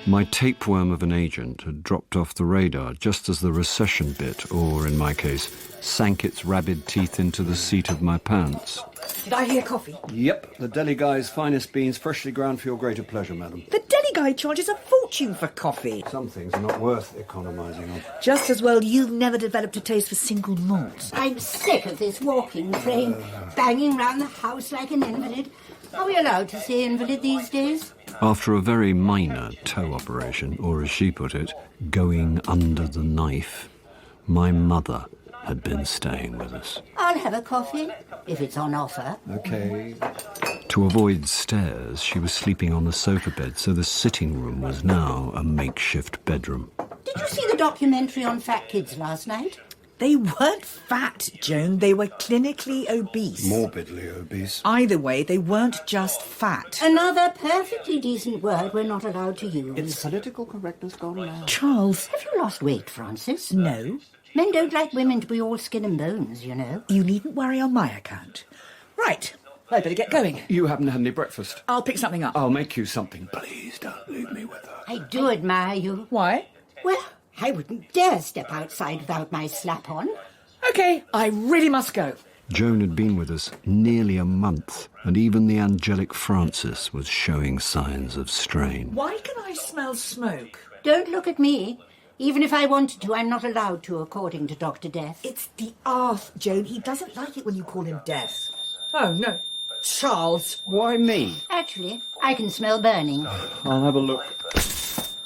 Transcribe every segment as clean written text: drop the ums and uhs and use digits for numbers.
My tapeworm of an agent had dropped off the radar just as the recession bit, or in my case, sank its rabid teeth into the seat of my pants. Did I hear coffee? Yep, the deli guy's finest beans, freshly ground for your greater pleasure, madam. The deli guy charges a fortune for coffee. Some things are not worth economising on. Just as well you've never developed a taste for single malts. I'm sick of this walking frame, banging round the house like an invalid. Are we allowed to say invalid these days? After a very minor toe operation, or as she put it, going under the knife, my mother had been staying with us. I'll have a coffee, if it's on offer. Okay. To avoid stairs, she was sleeping on the sofa bed, so the sitting room was now a makeshift bedroom. Did you see the documentary on fat kids last night? They weren't fat, Joan. They were clinically obese. Morbidly obese. Either way, they weren't just fat. Another perfectly decent word we're not allowed to use. It's political correctness gone mad. Charles. Have you lost weight, Francis? No. Men don't like women to be all skin and bones, you know. You needn't worry on my account. Right. I'd better get going. You haven't had any breakfast. I'll pick something up. I'll make you something. Please don't leave me with her. I do admire you. Why? Well, I wouldn't dare step outside without my slap on. OK, I really must go. Joan had been with us nearly a month, and even the angelic Francis was showing signs of strain. Why can I smell smoke? Don't look at me. Even if I wanted to, I'm not allowed to, according to Dr. Death. It's the Arth, Joan. He doesn't like it when you call him Death. Oh, no. Charles. Why me? Actually, I can smell burning. I'll have a look.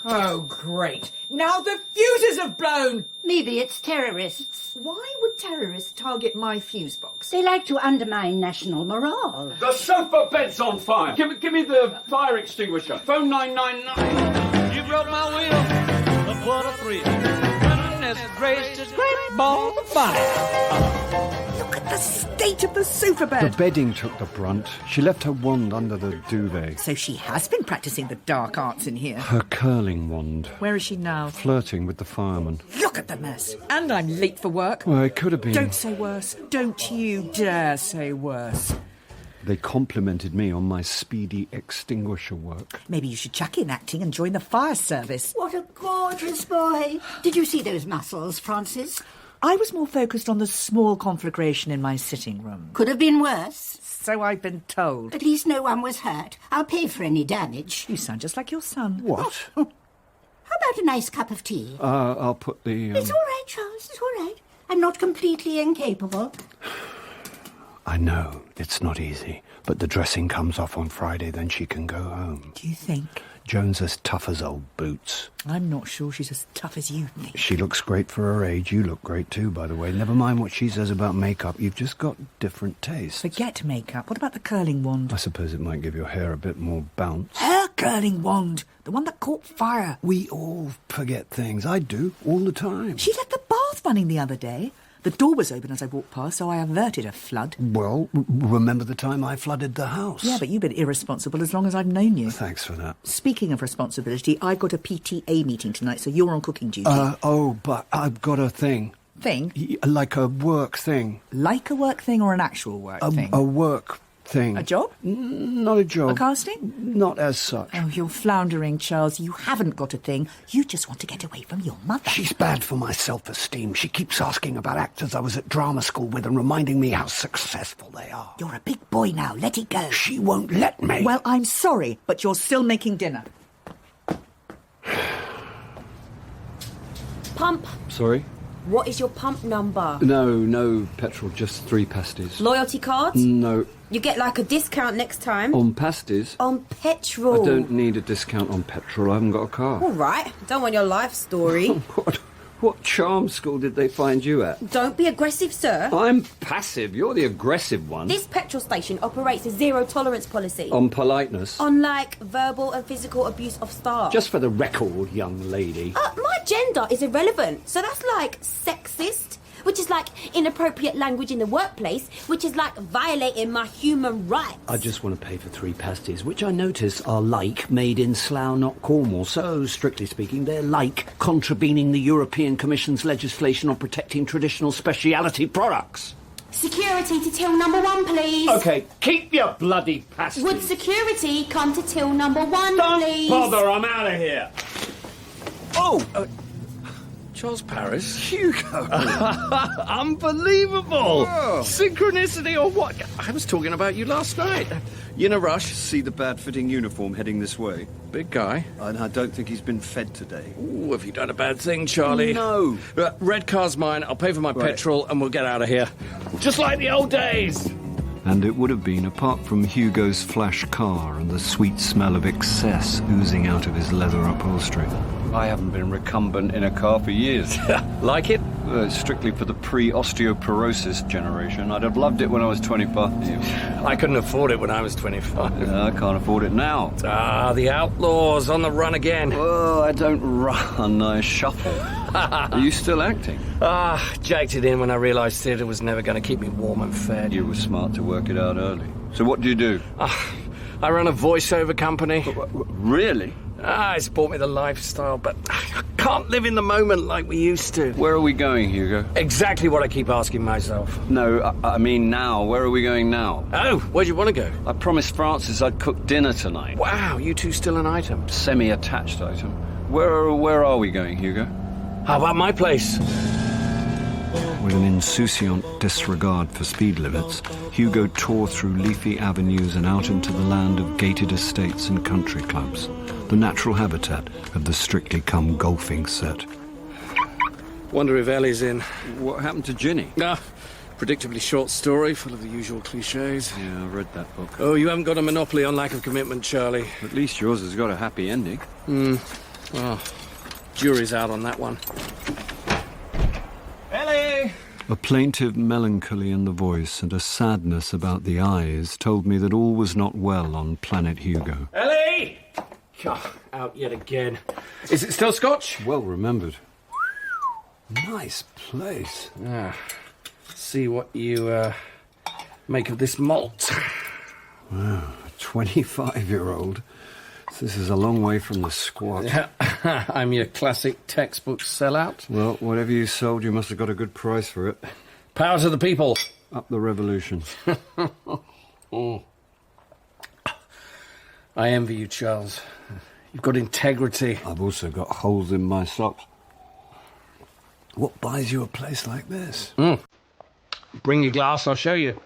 Oh, great. Now the fuses have blown! Maybe it's terrorists. Why would terrorists target my fuse box? They like to undermine national morale. The sofa bed's on fire. Give me the fire extinguisher. Phone 999. You broke my wheel, but what a thrill. Goodness gracious, great balls of fire. Look at the state of the sofa bed. The bedding took the brunt. She left her wand under the duvet. So she has been practising the dark arts in here. Her curling wand. Where is she now? Flirting with the fireman. Look at the mess. And I'm late for work. Well, it could have been. Don't say worse. Don't you dare say worse. They complimented me on my speedy extinguisher work. Maybe you should chuck in acting and join the fire service. What a gorgeous boy. Did you see those muscles, Francis? I was more focused on the small conflagration in my sitting room. Could have been worse. So I've been told. At least no one was hurt. I'll pay for any damage. You sound just like your son. What? How about a nice cup of tea? I'll put the... It's all right, Charles, it's all right. I'm not completely incapable. I know, it's not easy, but the dressing comes off on Friday, then she can go home. Do you think? Joan's as tough as old boots. I'm not sure she's as tough as you think. She looks great for her age. You look great too, by the way. Never mind what she says about makeup. You've just got different tastes. Forget makeup. What about the curling wand? I suppose it might give your hair a bit more bounce. Her curling wand. The one that caught fire. We all forget things. I do, all the time. She left the bath running the other day. The door was open as I walked past, so I averted a flood. Well, remember the time I flooded the house? Yeah, but you've been irresponsible as long as I've known you. Thanks for that. Speaking of responsibility, I've got a PTA meeting tonight, so you're on cooking duty. But I've got a thing. Thing? Like a work thing. Like a work thing or an actual work thing? A work thing. A job? Not a job. A casting? Not as such. Oh, you're floundering, Charles. You haven't got a thing. You just want to get away from your mother. She's bad for my self-esteem. She keeps asking about actors I was at drama school with and reminding me how successful they are. You're a big boy now. Let it go. She won't let me. Well, I'm sorry, but you're still making dinner. Pump. Sorry? What is your pump number? No petrol, just 3 pasties. Loyalty card? No. You get like a discount next time. On pasties? On petrol. I don't need a discount on petrol. I haven't got a car. All right. Don't want your life story. What charm school did they find you at? Don't be aggressive, sir. I'm passive. You're the aggressive one. This petrol station operates a zero tolerance policy. On politeness? On, like, verbal and physical abuse of staff. Just for the record, young lady. My gender is irrelevant. So that's like sexist, which is like inappropriate language in the workplace, which is like violating my human rights. I just want to pay for 3 pasties, which I notice are like made in Slough, not Cornwall. So, strictly speaking, they're like contravening the European Commission's legislation on protecting traditional speciality products. Security to till number 1, please. Okay, keep your bloody pasties. Would security come to till number 1, Don't please? bother, I'm out of here. Oh! Charles Paris? Hugo! Unbelievable! Whoa. Synchronicity or what? I was talking about you last night. You in a rush? See the bad-fitting uniform heading this way? Big guy. And I don't think he's been fed today. Ooh, have you done a bad thing, Charlie? No. Red car's mine. I'll pay for my Right. petrol and we'll get out of here. Just like the old days! And it would have been, apart from Hugo's flash car and the sweet smell of excess oozing out of his leather upholstery. I haven't been recumbent in a car for years. Like it? Strictly for the pre-osteoporosis generation. I'd have loved it when I was 25. I couldn't afford it when I was 25. I can't afford it now. Ah, the outlaws on the run again. Oh, I don't run, I shuffle. Are you still acting? Jacked it in when I realised theatre was never going to keep me warm and fed. You were smart to work it out early. So what do you do? I run a voiceover company. Really? It's brought me the lifestyle, but I can't live in the moment like we used to. Where are we going, Hugo? Exactly what I keep asking myself. No, I mean now. Where are we going now? Oh, where do you want to go? I promised Francis I'd cook dinner tonight. Wow, you two still an item. Semi-attached item. Where are we going, Hugo? How about my place? With an insouciant disregard for speed limits, Hugo tore through leafy avenues and out into the land of gated estates and country clubs, the natural habitat of the Strictly Come golfing set. Wonder if Ellie's in. What happened to Ginny? Predictably short story, full of the usual cliches. Yeah, I read that book. Oh, you haven't got a monopoly on lack of commitment, Charlie. At least yours has got a happy ending. Well, jury's out on that one. Ellie! A plaintive melancholy in the voice and a sadness about the eyes told me that all was not well on planet Hugo. Ellie! Out yet again. Is it still Scotch? Well remembered. Nice place. See what you make of this malt. Wow, a 25-year-old. This is a long way from the squat. I'm your classic textbook sellout. Well, whatever you sold, you must have got a good price for it. Power to the people. Up the revolution. I envy you, Charles. You've got integrity. I've also got holes in my socks. What buys you a place like this? Bring your glass, I'll show you.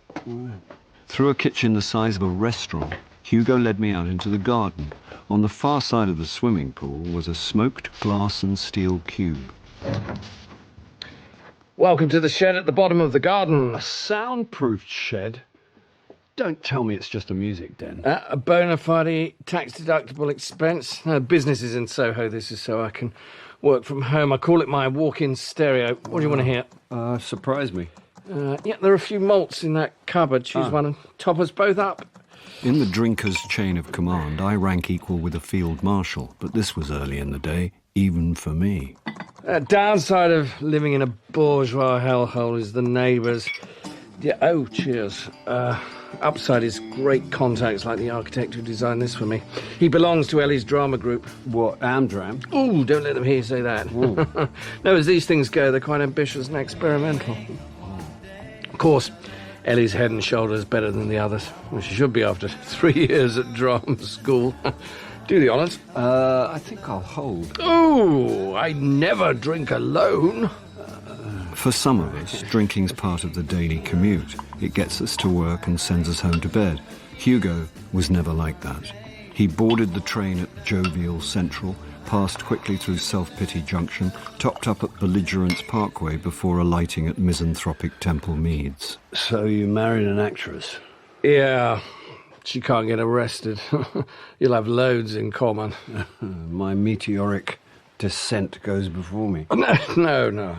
Through a kitchen the size of a restaurant, Hugo led me out into the garden. On the far side of the swimming pool was a smoked glass and steel cube. Welcome to the shed at the bottom of the garden. A soundproofed shed? Don't tell me it's just a music den. A bona fide tax-deductible expense. Business is in Soho. This is so I can work from home. I call it my walk-in stereo. What do you want to hear? Surprise me. Yeah, there are a few malts in that cupboard. Choose one and top us both up. In the drinker's chain of command, I rank equal with a field marshal, but this was early in the day, even for me. Downside of living in a bourgeois hellhole is the neighbours. Yeah, oh, cheers. Upside is great contacts like the architect who designed this for me. He belongs to Ellie's drama group. What, Amdram? Ooh, don't let them hear you say that. No, as these things go, they're quite ambitious and experimental. Of course, Ellie's head and shoulders better than the others. Well, she should be after 3 years at drama school. Do the honours. I think I'll hold. Ooh, I never drink alone. For some of us, drinking's part of the daily commute. It gets us to work and sends us home to bed. Hugo was never like that. He boarded the train at Jovial Central, passed quickly through Self-Pity Junction, topped up at Belligerence Parkway before alighting at Misanthropic Temple Meads. So you married an actress? Yeah, she can't get arrested. You'll have loads in common. My meteoric descent goes before me. No.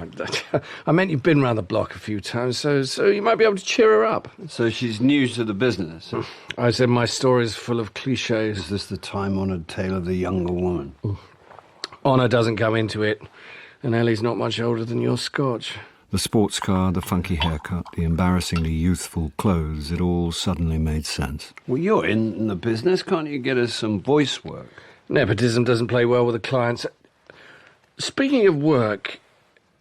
I meant you've been round the block a few times, so you might be able to cheer her up. So she's new to the business? I said my story's full of cliches. Is this the time-honoured tale of the younger woman? Honour doesn't come into it, and Ellie's not much older than your Scotch. The sports car, the funky haircut, the embarrassingly youthful clothes, it all suddenly made sense. Well, you're in the business. Can't you get us some voice work? Nepotism doesn't play well with the clients. Speaking of work,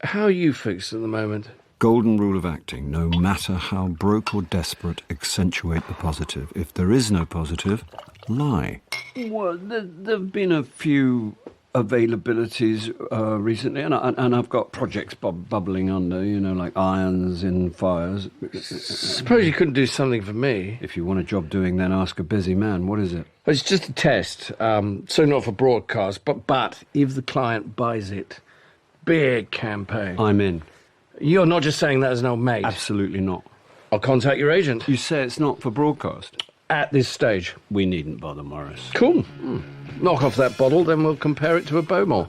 how are you fixed at the moment? Golden rule of acting, no matter how broke or desperate, accentuate the positive. If there is no positive, lie. Well, there've been a few availabilities recently, and I've got projects bubbling under, like irons in fires. Suppose you couldn't do something for me? If you want a job doing, then ask a busy man. What is it? It's just a test, so not for broadcast, but if the client buys it, big campaign. I'm in. You're not just saying that as an old mate? Absolutely not. I'll contact your agent. You say it's not for broadcast? At this stage. We needn't bother, Morris. Cool. Knock off that bottle, then we'll compare it to a Bowmore.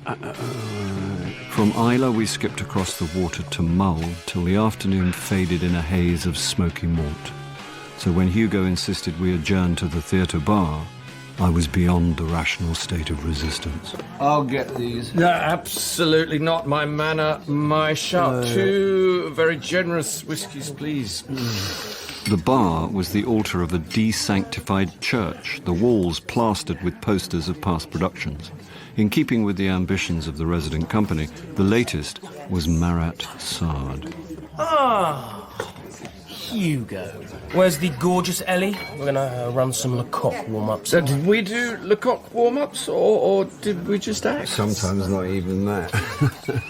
From Isla, we skipped across the water to Mull till the afternoon faded in a haze of smoky malt. So when Hugo insisted we adjourn to the theatre bar, I was beyond the rational state of resistance. I'll get these. No, absolutely not. My manner, my sharp. 2 very generous whiskies, please. The bar was the altar of a desanctified church, the walls plastered with posters of past productions. In keeping with the ambitions of the resident company, the latest was Marat Sard. Hugo. Where's the gorgeous Ellie? We're gonna run some Lecoq warm-ups. Did we do Lecoq warm-ups, or did we just act? Sometimes not even that.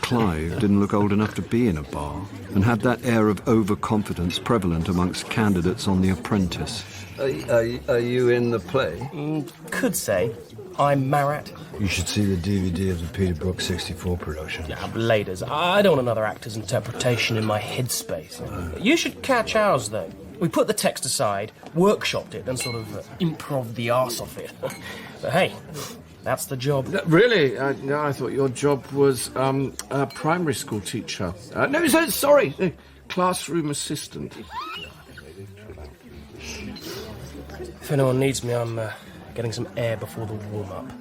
Clive didn't look old enough to be in a bar, and had that air of overconfidence prevalent amongst candidates on The Apprentice. Are you in the play? Could say. I'm Marat. You should see the DVD of the Peter Brook 64 production. Yeah, Bladers. I don't want another actor's interpretation in my headspace. You should catch ours, though. We put the text aside, workshopped it, and sort of improv the arse off it. But hey, that's the job. Really? I thought your job was a primary school teacher. Sorry, classroom assistant. If anyone needs me, I'm getting some air before the warm-up.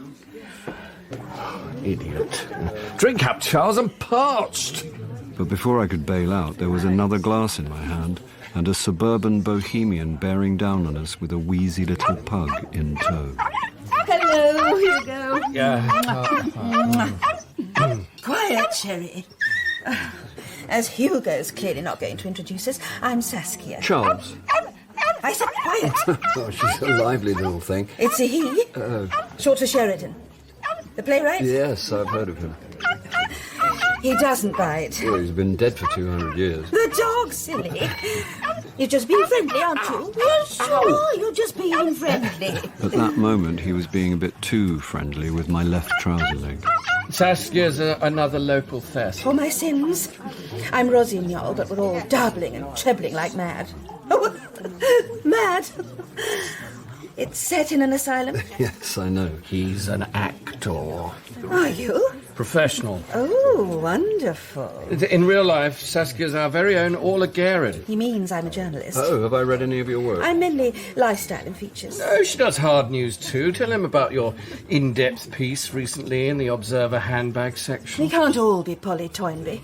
Idiot. Drink up, Charles, I'm parched. But before I could bail out, there was another glass in my hand and a suburban bohemian bearing down on us with a wheezy little pug in tow. Hello, Hugo. Yeah. Quiet, Sherry. As Hugo's clearly not going to introduce us, I'm Saskia. Charles. I said quiet. Oh, she's a lively little thing. It's a he. Short for Sheridan. The playwright? Yes, I've heard of him. He doesn't bite. Well, he's been dead for 200 years. The dog, silly. You're just being friendly, aren't you? Well, sure, you're just being friendly. At that moment, he was being a bit too friendly with my left trouser leg. Saskia's another local theft. For my sins. I'm Rosignol, but we're all doubling and trebling like mad. Oh, mad? It's set in an asylum? Yes, I know. He's an actor. Are you? Professional. Oh, wonderful. In real life, Saskia's our very own Orla Guerin. He means I'm a journalist. Oh, have I read any of your work? I'm mainly lifestyle and features. Oh, she does hard news too. Tell him about your in-depth piece recently in the Observer handbag section. We can't all be Polly Toynbee.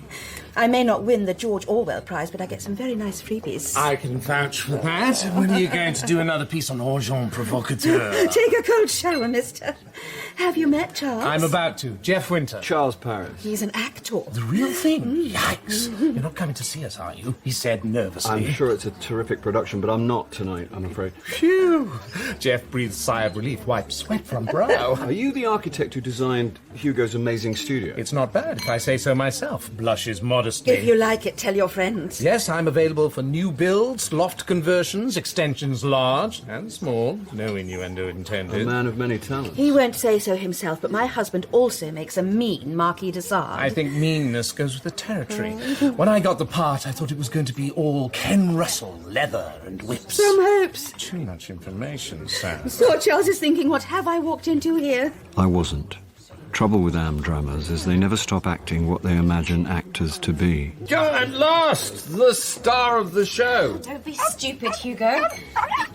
I may not win the George Orwell Prize, but I get some very nice freebies. I can vouch for that. When are you going to do another piece on Agent Provocateur? Take a cold shower, mister. Have you met Charles? I'm about to. Jeff Winter. Charles Paris. He's an actor. The real thing? Yikes. You're not coming to see us, are you? He said nervously. I'm sure it's a terrific production, but I'm not tonight, I'm afraid. Phew. Jeff breathes a sigh of relief, wipes sweat from brow. Are you the architect who designed Hugo's amazing studio? It's not bad, if I say so myself. Blushes modestly. If you like it, tell your friends. Yes, I'm available for new builds, loft conversions, extensions large and small. No innuendo intended. A man of many talents. He won't say so himself, but my husband also makes a mean Marquis de Sade. I think meanness goes with the territory. When I got the part, I thought it was going to be all Ken Russell, leather and whips. Some hopes. Too much information, Sam. So Charles is thinking, what have I walked into here? I wasn't. Trouble with am dramas is they never stop acting what they imagine actors to be. At last, the star of the show. Don't be stupid, Hugo. I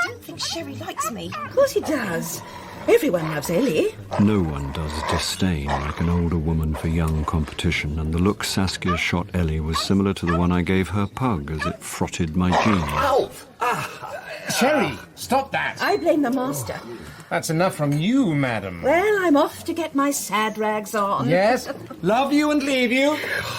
don't think Sherry likes me. Of course he does. Everyone loves Ellie. No one does disdain like an older woman for young competition, and the look Saskia shot Ellie was similar to the one I gave her pug as it frotted my jeans. Ow! Sherry, stop that. I blame the master. That's enough from you, madam. Well, I'm off to get my sad rags on. Yes, love you and leave you.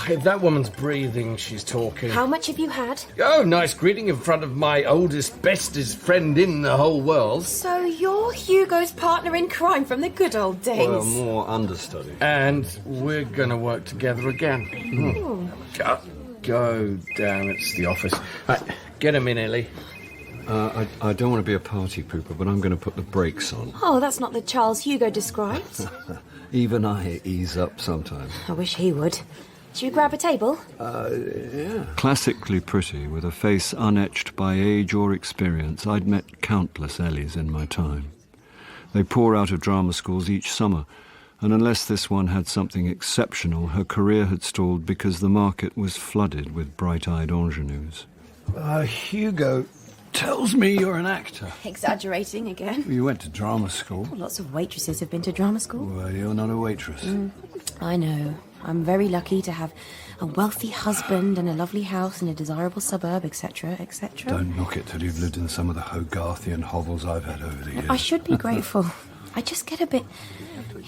If that woman's breathing, she's talking. How much have you had? Oh, nice greeting in front of my oldest, bestest friend in the whole world. So you're Hugo's partner in crime from the good old days. Well, more understudy. And we're going to work together again. Go down, it's the office. Right, get him in, Ellie. I don't want to be a party pooper, but I'm going to put the brakes on. Oh, that's not the Charles Hugo described. Even I ease up sometimes. I wish he would. Should we grab a table? Yeah. Classically pretty, with a face unetched by age or experience, I'd met countless Ellies in my time. They pour out of drama schools each summer, and unless this one had something exceptional, her career had stalled because the market was flooded with bright-eyed ingenues. Hugo tells me you're an actor. Exaggerating again. You went to drama school. Well, lots of waitresses have been to drama school. Well, you're not a waitress. I know. I'm very lucky to have a wealthy husband and a lovely house in a desirable suburb, etc., etc. Don't knock it till you've lived in some of the Hogarthian hovels I've had over the years. I should be grateful. I just get a bit...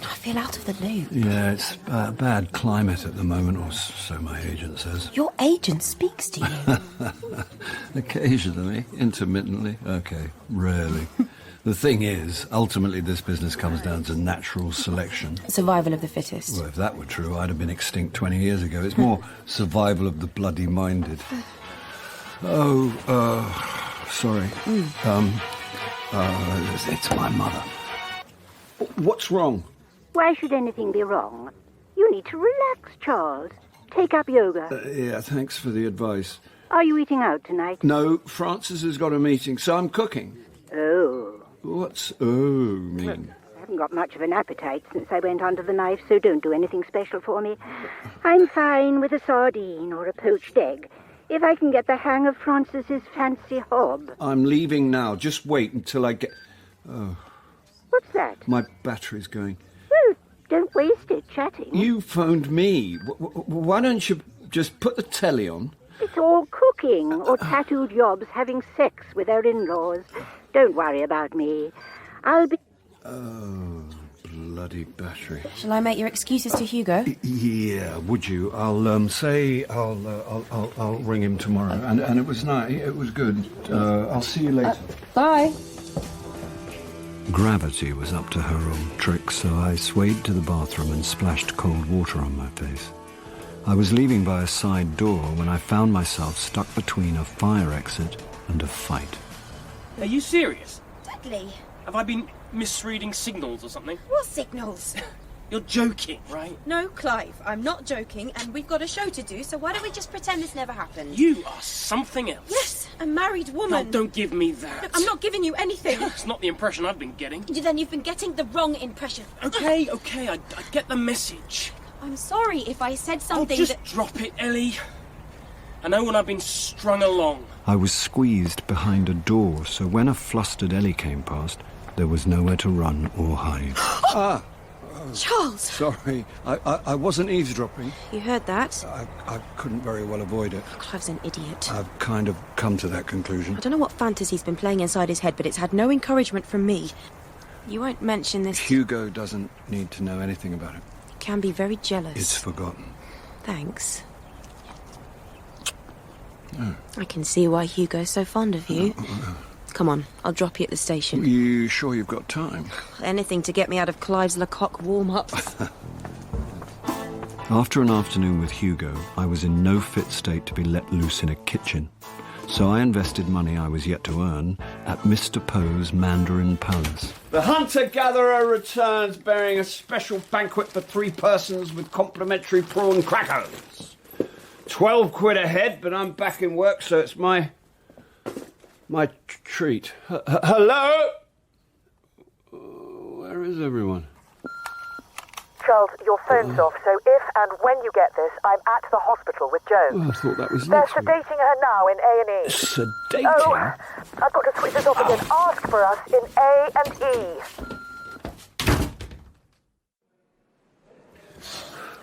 I feel out of the loop. Yeah, it's a bad climate at the moment, or so my agent says. Your agent speaks to you. Occasionally, intermittently, okay, rarely. The thing is, ultimately this business comes down to natural selection. Survival of the fittest. Well, if that were true, I'd have been extinct 20 years ago. It's more survival of the bloody-minded. Sorry. It's my mother. What's wrong? Why should anything be wrong? You need to relax, Charles. Take up yoga. Yeah, thanks for the advice. Are you eating out tonight? No, Francis has got a meeting, so I'm cooking. Oh. What's mean? I haven't got much of an appetite since I went under the knife, so don't do anything special for me. I'm fine with a sardine or a poached egg, if I can get the hang of Francis's fancy hob. I'm leaving now. Just wait until I get... Oh. What's that? My battery's going. Well, don't waste it chatting. You phoned me. Why don't you just put the telly on? It's all cooking or tattooed yobs having sex with their in-laws. Don't worry about me. I'll be... Oh, bloody battery. Shall I make your excuses to Hugo? Yeah, would you? I'll ring him tomorrow. And it was nice. It was good. I'll see you later. Bye. Gravity was up to her old tricks, so I swayed to the bathroom and splashed cold water on my face. I was leaving by a side door when I found myself stuck between a fire exit and a fight. Are you serious? Dudley. Have I been misreading signals or something? What signals? You're joking, right? No, Clive, I'm not joking, and we've got a show to do, so why don't we just pretend this never happened? You are something else. Yes, a married woman. No, don't give me that. Look, I'm not giving you anything. It's not the impression I've been getting. Then you've been getting the wrong impression. Okay, I get the message. I'm sorry if I said something just drop it, Ellie. I know when I've been strung along. I was squeezed behind a door, so when a flustered Ellie came past, there was nowhere to run or hide. Charles! Sorry, I wasn't eavesdropping. You heard that? I couldn't very well avoid it. Clive's an idiot. I've kind of come to that conclusion. I don't know what fantasy's been playing inside his head, but it's had no encouragement from me. You won't mention this... Hugo doesn't need to know anything about it. He can be very jealous. It's forgotten. Thanks. I can see why Hugo's so fond of you. Come on, I'll drop you at the station. You sure you've got time? Anything to get me out of Clive's Lecoq warm-ups. After an afternoon with Hugo, I was in no fit state to be let loose in a kitchen. So I invested money I was yet to earn at Mr. Poe's Mandarin Palace. The hunter-gatherer returns bearing a special banquet for 3 persons with complimentary prawn crackers. 12 quid a head, but I'm back in work, so it's my treat. Hello? Where is everyone? Charles, your phone's off, so if and when you get this, I'm at the hospital with Jo. Oh, I thought that was They're next week. sedating her now in A&E. Sedating? Oh, I've got to switch this off again. Ask for us in A&E.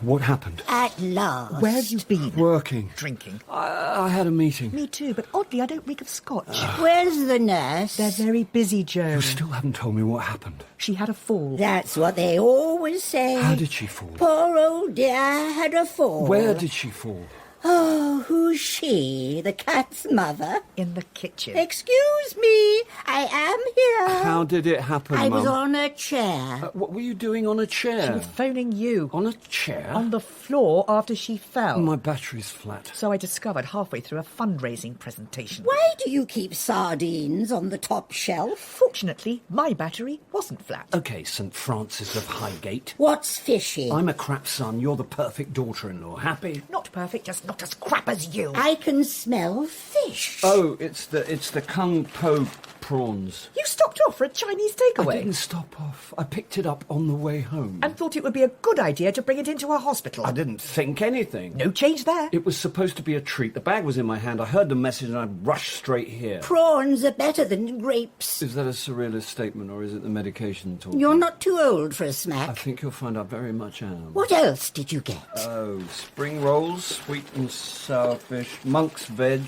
What happened? At last. Where have you been? Working. Drinking. I had a meeting. Me too, but oddly I don't reek of scotch. Where's the nurse? They're very busy, Joan. You still haven't told me what happened. She had a fall. That's what they always say. How did she fall? Poor old dear had a fall. Where did she fall? Oh, who's she? The cat's mother? In the kitchen. Excuse me, I am here. How did it happen, I was Mum? on a chair. What were you doing on a chair? She was phoning you. On a chair? On the floor after she fell. My battery's flat. So I discovered halfway through a fundraising presentation. Why do you keep sardines on the top shelf? Fortunately, my battery wasn't flat. OK, St. Francis of Highgate. What's fishy? I'm a crap son. You're the perfect daughter-in-law. Happy? Not perfect, just not as crap as you. I can smell fish. Oh, it's the Kung Po prawns. You stopped off for a Chinese takeaway. I didn't stop off. I picked it up on the way home. And thought it would be a good idea to bring it into a hospital. I didn't think anything. No change there. It was supposed to be a treat. The bag was in my hand. I heard the message and I rushed straight here. Prawns are better than grapes. Is that a surrealist statement or is it the medication talking? You're not too old for a smack. I think you'll find I very much am. What else did you get? Oh, spring rolls, sweet and sour fish, monk's veg,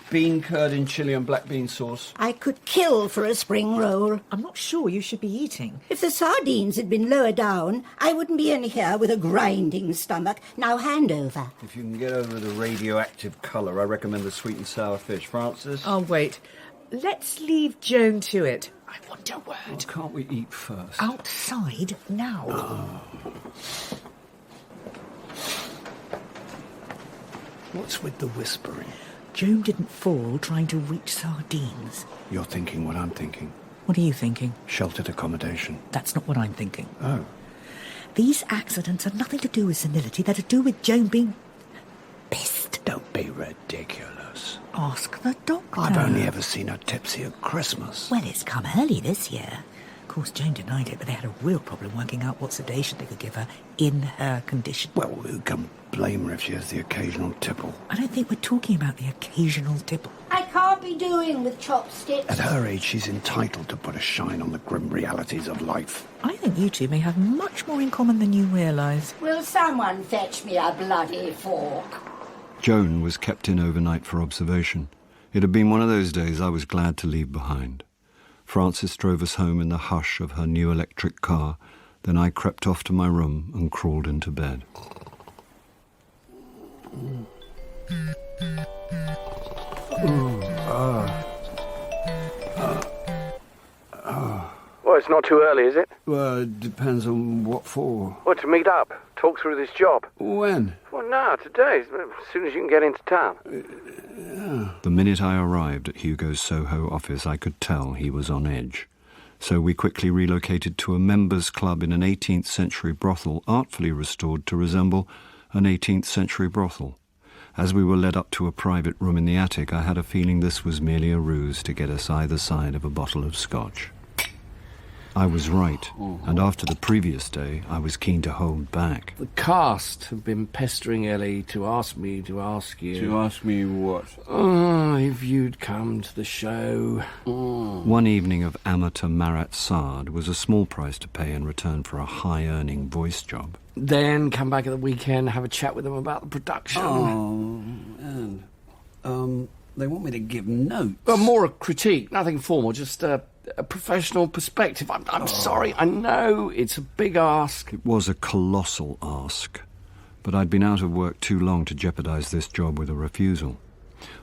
bean curd in chili and black bean sauce. I could kill for a spring roll. I'm not sure you should be eating. If the sardines had been lower down, I wouldn't be in here with a grinding stomach. Now hand over. If you can get over the radioactive colour, I recommend the sweet and sour fish. Francis? Oh, wait. Let's leave Joan to it. I want a word. Oh, can't we eat first? Outside now. Oh. What's with the whispering? Joan didn't fall trying to reach sardines. You're thinking what I'm thinking. What are you thinking? Sheltered accommodation. That's not what I'm thinking. Oh. These accidents have nothing to do with senility. They're to do with Joan being pissed. Don't be ridiculous. Ask the doctor. I've only ever seen her tipsy at Christmas. Well, it's come early this year. Of course, Joan denied it, but they had a real problem working out what sedation they could give her in her condition. Well, who can blame her if she has the occasional tipple? I don't think we're talking about the occasional tipple. I can't be doing with chopsticks. At her age, she's entitled to put a shine on the grim realities of life. I think you two may have much more in common than you realise. Will someone fetch me a bloody fork? Joan was kept in overnight for observation. It had been one of those days I was glad to leave behind. Frances drove us home in the hush of her new electric car. Then I crept off to my room and crawled into bed. Well, it's not too early, is it? Well, it depends on what for. Well, to meet up, talk through this job. When? Well, no, today, as soon as you can get into town. The minute I arrived at Hugo's Soho office, I could tell he was on edge. So we quickly relocated to a members' club in an 18th century brothel, artfully restored to resemble an 18th century brothel. As we were led up to a private room in the attic, I had a feeling this was merely a ruse to get us either side of a bottle of scotch. I was right, and after the previous day, I was keen to hold back. The cast have been pestering Ellie to ask me to ask you. To ask me what? Oh, if you'd come to the show. One evening of amateur Marat Sard was a small price to pay in return for a high-earning voice job. Then come back at the weekend, have a chat with them about the production. Oh, and, they want me to give notes. Well, more a critique, nothing formal, just a professional perspective. I'm sorry, I know it's a big ask. It was a colossal ask, but I'd been out of work too long to jeopardise this job with a refusal.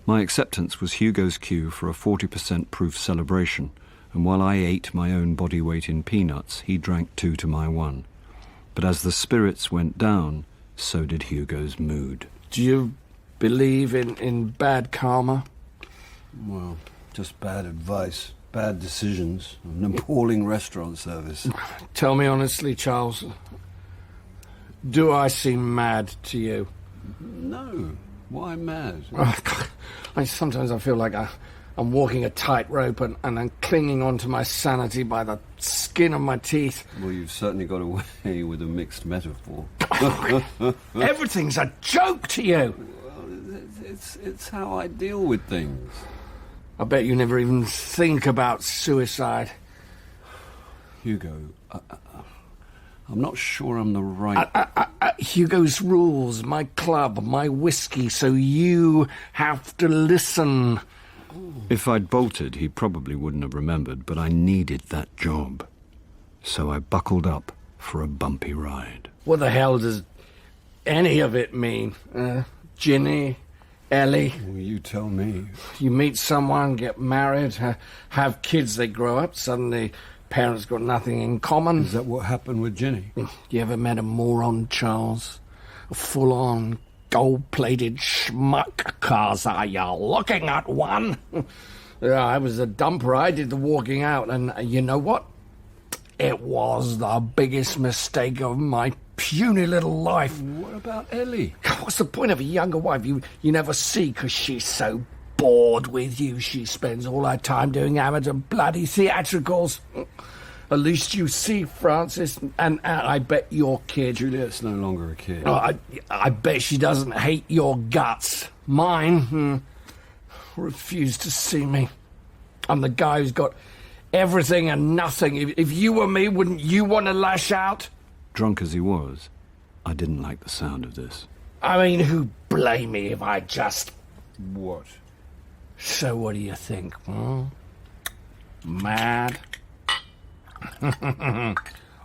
My acceptance was Hugo's cue for a 40% proof celebration, and while I ate my own body weight in peanuts, he drank 2 to my 1. But as the spirits went down, so did Hugo's mood. Do you believe in bad karma? Well, just bad advice. Bad decisions, an appalling restaurant service. Tell me honestly, Charles, do I seem mad to you? No. Why mad? Sometimes I feel like I'm walking a tightrope and I'm clinging onto my sanity by the skin of my teeth. Well, you've certainly got away with a mixed metaphor. Everything's a joke to you. Well, it's how I deal with things. I bet you never even think about suicide. Hugo, I'm not sure I'm the right... Hugo's rules, my club, my whiskey, so you have to listen. If I'd bolted, he probably wouldn't have remembered, but I needed that job. So I buckled up for a bumpy ride. What the hell does any of it mean? Ginny? Ellie? Well, you tell me. You meet someone, get married, have kids, they grow up, suddenly parents got nothing in common. Is that what happened with Ginny? You ever met a moron, Charles? A full-on, gold-plated schmuck, 'cause are you looking at one? Yeah, I was a dumper. I did the walking out, and you know what? It was the biggest mistake of my puny little life. What about Ellie? What's the point of a younger wife you never see 'cause she's so bored with you? She spends all her time doing amateur bloody theatricals. At least you see, Francis, and I bet your kid... Juliet's no longer a kid. Oh, I bet she doesn't hate your guts. Mine refused to see me. I'm the guy who's got everything and nothing. If you were me, wouldn't you want to lash out? Drunk as he was, I didn't like the sound of this. I mean, who'd blame me if I just... What? So what do you think, Mad?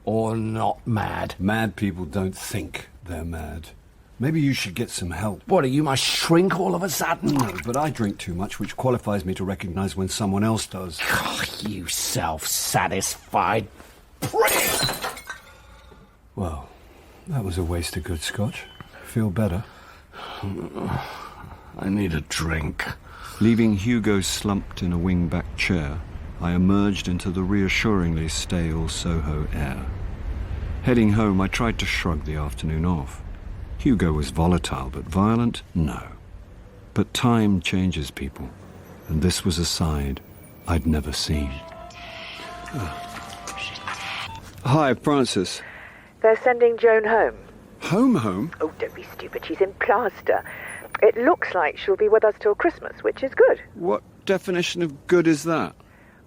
Or not mad? Mad people don't think they're mad. Maybe you should get some help. What, are you my shrink all of a sudden? No, but I drink too much, which qualifies me to recognise when someone else does. Oh, you self-satisfied prick! Well, that was a waste of good scotch. Feel better? I need a drink. Leaving Hugo slumped in a wing-back chair, I emerged into the reassuringly stale Soho air. Heading home, I tried to shrug the afternoon off. Hugo was volatile, but violent? No. But time changes people, and this was a side I'd never seen. Hi, Francis. They're sending Joan home. Home? Oh, don't be stupid. She's in plaster. It looks like she'll be with us till Christmas, which is good. What definition of good is that?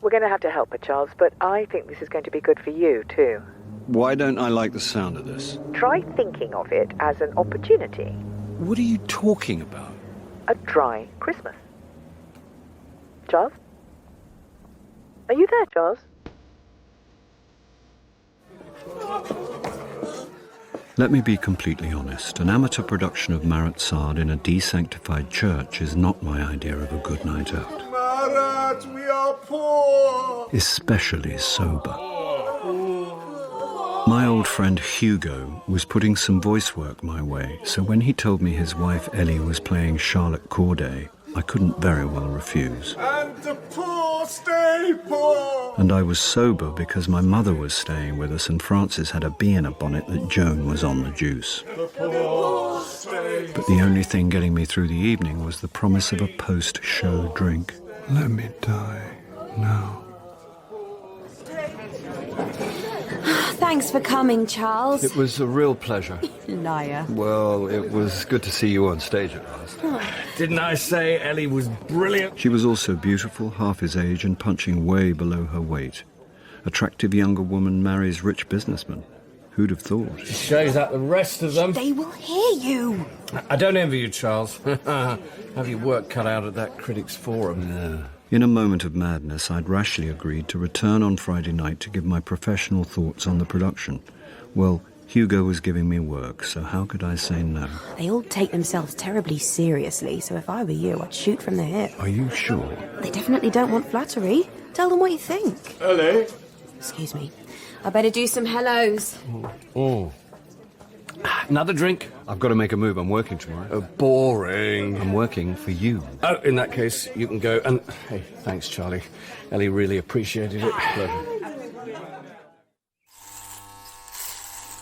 We're going to have to help her, Charles, but I think this is going to be good for you, too. Why don't I like the sound of this? Try thinking of it as an opportunity. What are you talking about? A dry Christmas. Charles? Are you there, Charles? Let me be completely honest. An amateur production of Marat Sard in a desanctified church is not my idea of a good night out. Marat, we are poor! Especially sober. My old friend Hugo was putting some voice work my way, so when he told me his wife Ellie was playing Charlotte Corday, I couldn't very well refuse. And the poor stay poor! And I was sober because my mother was staying with us and Francis had a bee in a bonnet that Joan was on the juice. The poor stay. But the only thing getting me through the evening was the promise of a post-show drink. Let me die now. Thanks for coming, Charles. It was a real pleasure. Liar. Well, it was good to see you on stage at last. Didn't I say Ellie was brilliant? She was also beautiful, half his age, and punching way below her weight. Attractive younger woman marries rich businessman. Who'd have thought? She shows out the rest of them. They will hear you. I don't envy you, Charles. Have your work cut out at that critics' forum. Yeah. In a moment of madness, I'd rashly agreed to return on Friday night to give my professional thoughts on the production. Well, Hugo was giving me work, so how could I say no? They all take themselves terribly seriously, so if I were you, I'd shoot from the hip. Are you sure? They definitely don't want flattery. Tell them what you think. Ellie? Excuse me. I better do some hellos. Oh. Another drink? I've got to make a move. I'm working tomorrow. Oh, boring. I'm working for you. Oh, in that case, you can go. And, hey, thanks, Charlie. Ellie really appreciated it. Pleasure.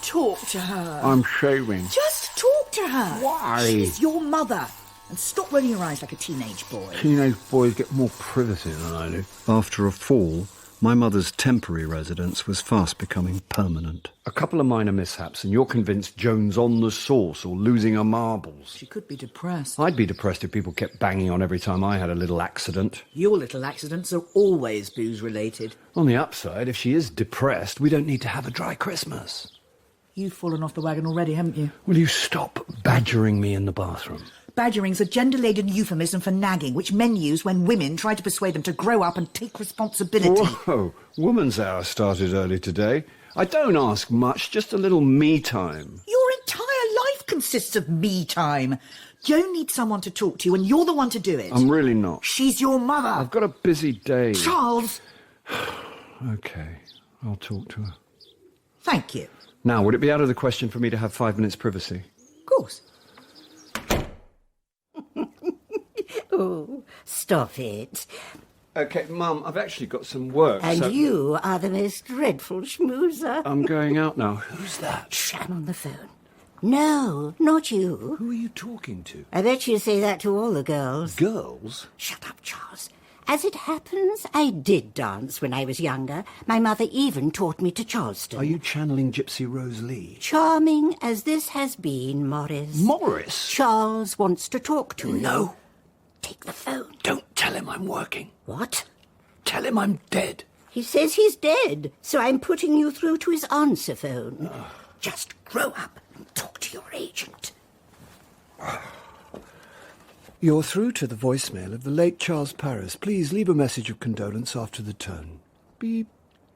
Talk to her. I'm shaving. Just talk to her. Why? She's your mother. And stop rolling your eyes like a teenage boy. Teenage boys get more privacy than I do. After a fall, my mother's temporary residence was fast becoming permanent. A couple of minor mishaps, and you're convinced Joan's on the sauce or losing her marbles. She could be depressed. I'd be depressed if people kept banging on every time I had a little accident. Your little accidents are always booze-related. On the upside, if she is depressed, we don't need to have a dry Christmas. You've fallen off the wagon already, haven't you? Will you stop badgering me in the bathroom? Badgering's a gender-laden euphemism for nagging, which men use when women try to persuade them to grow up and take responsibility. Whoa, Woman's Hour started early today. I don't ask much, just a little me time. Your entire life consists of me time. Joan needs someone to talk to, and you're the one to do it. I'm really not. She's your mother. I've got a busy day. Charles! Okay, I'll talk to her. Thank you. Now, would it be out of the question for me to have 5 minutes privacy? Of course. Oh, stop it. Okay, Mum, I've actually got some work. And so... you are the most dreadful schmoozer. I'm going out now. Who's that? Shh, I'm on the phone. No, not you. Who are you talking to? I bet you say that to all the girls. Girls? Shut up, Charles. As it happens, I did dance when I was younger. My mother even taught me to Charleston. Are you channeling Gypsy Rose Lee? Charming as this has been, Morris. Morris? Charles wants to talk to you. No. Take the phone. Don't tell him I'm working. What? Tell him I'm dead. He says he's dead, so I'm putting you through to his answer phone. Just grow up and talk to your agent. You're through to the voicemail of the late Charles Paris. Please leave a message of condolence after the tone. Beep.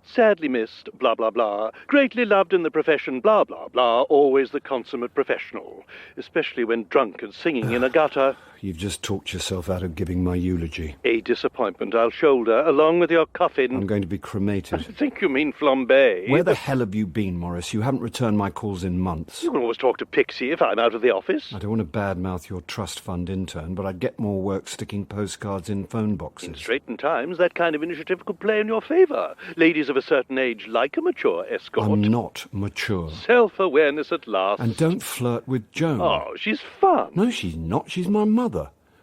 Sadly missed, blah, blah, blah. Greatly loved in the profession, blah, blah, blah. Always the consummate professional. Especially when drunk and singing in a gutter. You've just talked yourself out of giving my eulogy. A disappointment I'll shoulder, along with your coffin. I'm going to be cremated. I think you mean flambé. Where the hell have you been, Morris? You haven't returned my calls in months. You can always talk to Pixie if I'm out of the office. I don't want to badmouth your trust fund intern, but I'd get more work sticking postcards in phone boxes. In straitened times, that kind of initiative could play in your favour. Ladies of a certain age like a mature escort. I'm not mature. Self-awareness at last. And don't flirt with Joan. Oh, she's fun. No, she's not. She's my mother.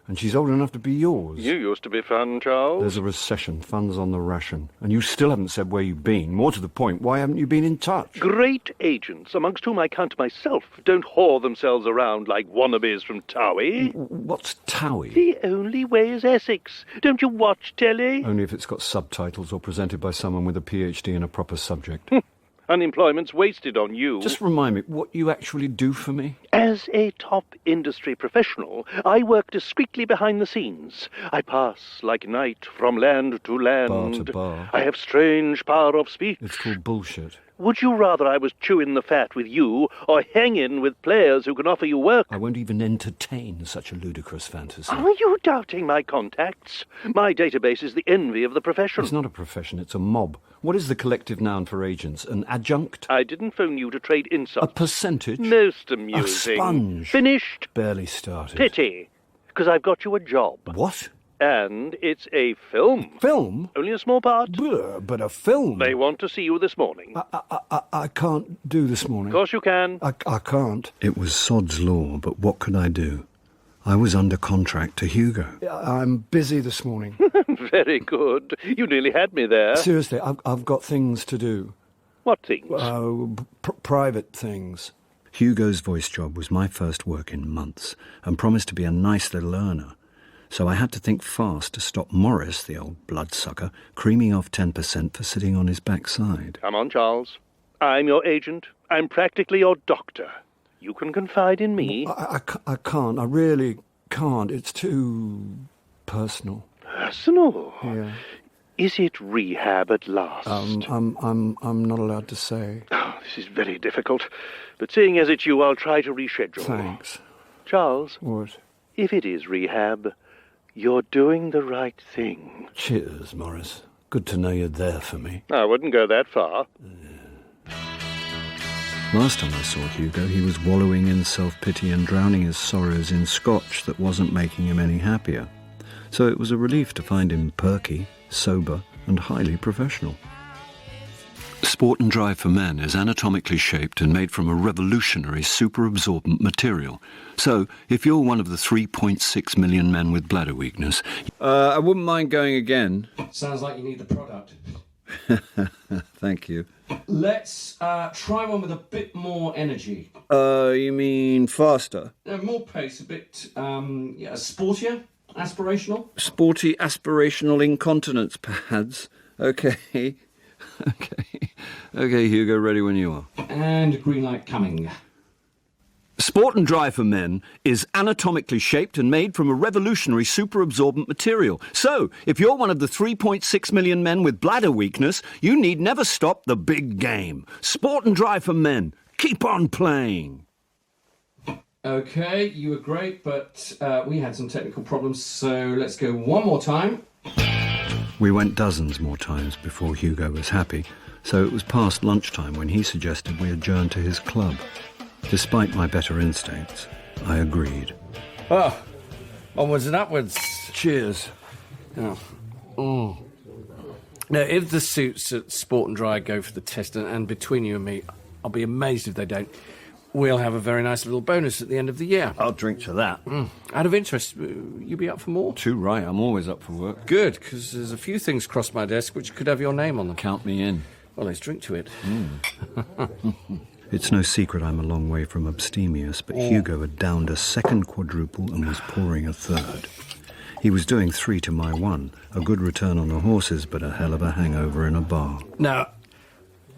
And she's old enough to be yours. You used to be fun, Charles. There's a recession, funds on the ration. And you still haven't said where you've been. More to the point, why haven't you been in touch? Great agents, amongst whom I count myself, don't whore themselves around like wannabes from Towie. What's Towie? The only way is Essex. Don't you watch telly? Only if it's got subtitles or presented by someone with a PhD in a proper subject. Unemployment's wasted on you. Just remind me, what you actually do for me? As a top industry professional, I work discreetly behind the scenes. I pass like night from land to land. Bar to bar. I have strange power of speech. It's called bullshit. Would you rather I was chewing the fat with you or hanging with players who can offer you work? I won't even entertain such a ludicrous fantasy. Are you doubting my contacts? My database is the envy of the profession. It's not a profession, it's a mob. What is the collective noun for agents? An adjunct? I didn't phone you to trade insults. A percentage? Most amusing. A sponge? Finished? Barely started. Pity, because I've got you a job. What? And it's a film. Film? Only a small part. But a film? They want to see you this morning. I can't do this morning. Of course you can. I can't. It was sod's law, but what could I do? I was under contract to Hugo. I'm busy this morning. Very good. You nearly had me there. Seriously, I've got things to do. What things? Private things. Hugo's voice job was my first work in months and promised to be a nice little earner. So I had to think fast to stop Morris, the old bloodsucker, creaming off 10% for sitting on his backside. Come on, Charles. I'm your agent. I'm practically your doctor. You can confide in me. I can't. I really can't. It's too personal. Personal? Yeah. Is it rehab at last? I'm not allowed to say. Oh, this is very difficult. But seeing as it's you, I'll try to reschedule. Thanks. Charles? What? If it is rehab, you're doing the right thing. Cheers, Morris. Good to know you're there for me. I wouldn't go that far. Last time I saw Hugo, he was wallowing in self-pity and drowning his sorrows in scotch that wasn't making him any happier. So it was a relief to find him perky, sober, and highly professional. Sport and Drive for Men is anatomically shaped and made from a revolutionary superabsorbent material. So, if you're one of the 3.6 million men with bladder weakness... I wouldn't mind going again. Sounds like you need the product. Thank you. Let's try one with a bit more energy. You mean faster? More pace, a bit sportier, aspirational. Sporty, aspirational incontinence pads. Okay. Okay, Hugo, ready when you are. And green light coming. Sport and Dry for Men is anatomically shaped and made from a revolutionary superabsorbent material. So, if you're one of the 3.6 million men with bladder weakness, you need never stop the big game. Sport and Dry for Men. Keep on playing. Okay, you were great, but we had some technical problems, so let's go one more time. We went dozens more times before Hugo was happy, so it was past lunchtime when he suggested we adjourn to his club. Despite my better instincts, I agreed. Oh, onwards and upwards. Cheers. Oh. Now, if the suits at Sport and Dry go for the test, and between you and me, I'll be amazed if they don't, we'll have a very nice little bonus at the end of the year. I'll drink to that. Out of interest, you be up for more? Too right, I'm always up for work. Good, because there's a few things crossed my desk which could have your name on them. Count me in. Well, let's drink to it. It's no secret I'm a long way from abstemious, but Hugo had downed a second quadruple and was pouring a third. He was doing 3 to my 1, a good return on the horses, but a hell of a hangover in a bar. Now,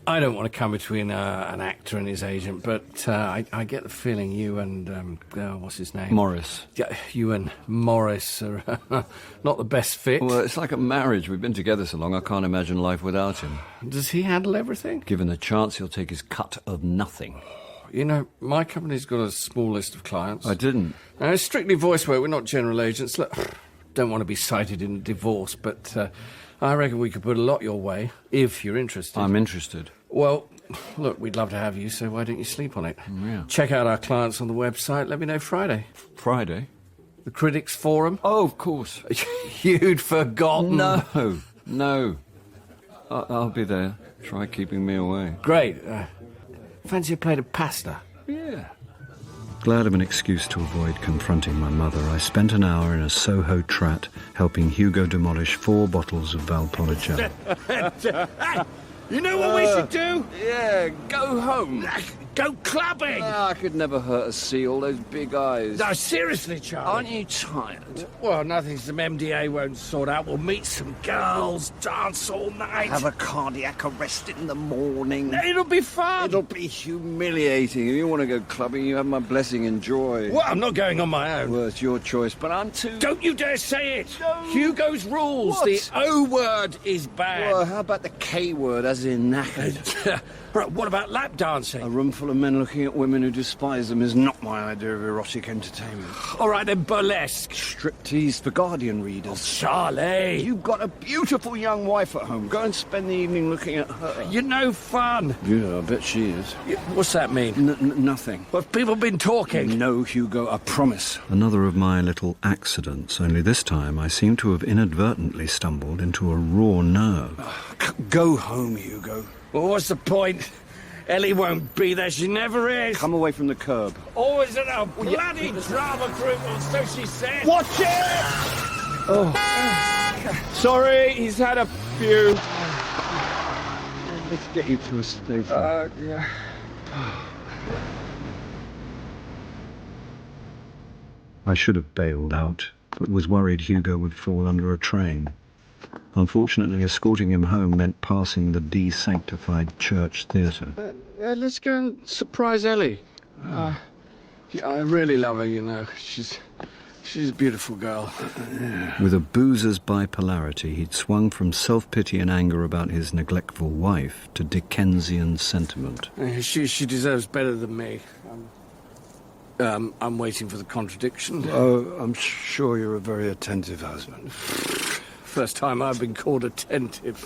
I don't want to come between an actor and his agent, but I get the feeling you and, what's his name? Morris. Yeah, you and Morris are not the best fit. Well, it's like a marriage. We've been together so long, I can't imagine life without him. Does he handle everything? Given the chance, he'll take his cut of nothing. You know, my company's got a small list of clients. I didn't. Now, it's strictly voice work. We're not general agents. Look, don't want to be cited in a divorce, but I reckon we could put a lot your way, if you're interested. I'm interested. Well, look, we'd love to have you, so why don't you sleep on it? Yeah. Check out our clients on the website. Let me know Friday. Friday? The Critics Forum. Oh, of course. You'd forgotten. No. I'll be there. Try keeping me away. Great. Fancy a plate of pasta? Yeah. Glad of an excuse to avoid confronting my mother, I spent an hour in a Soho trat helping Hugo demolish 4 bottles of Valpolicella. You know what we should do? Yeah, go home. Go clubbing! I could never hurt a seal, those big eyes. No, seriously, Charlie. Aren't you tired? Well, nothing some MDA won't sort out. We'll meet some girls, dance all night. Have a cardiac arrest in the morning. It'll be fun. It'll be humiliating. If you want to go clubbing, you have my blessing and joy. Well, I'm not going on my own. Well, it's your choice, but I'm too... Don't you dare say it! No. Hugo's rules. What? The O word is bad. Well, how about the K word, as in knackered? Right, what about lap dancing? A room full of men looking at women who despise them is not my idea of erotic entertainment. All right, then burlesque. Striptease for Guardian readers. Charlie! You've got a beautiful young wife at home. Go and spend the evening looking at her. You're no fun. Yeah, I bet she is. What's that mean? Nothing. Well, have people been talking? No, Hugo, I promise. Another of my little accidents, only this time I seem to have inadvertently stumbled into a raw nerve. Go home, Hugo. Well, what's the point? Ellie won't be there. She never is. Come away from the curb. Always in a bloody drama group, or so she said. Watch it! Oh. Sorry, he's had a few. Let's get you to a station. Yeah. I should have bailed out, but was worried Hugo would fall under a train. Unfortunately, escorting him home meant passing the desanctified church theatre. Let's go and surprise Ellie. I really love her, you know. She's a beautiful girl. With a boozer's bipolarity, he'd swung from self-pity and anger about his neglectful wife to Dickensian sentiment. She deserves better than me. I'm waiting for the contradiction. Oh, I'm sure you're a very attentive husband. First time I've been called attentive.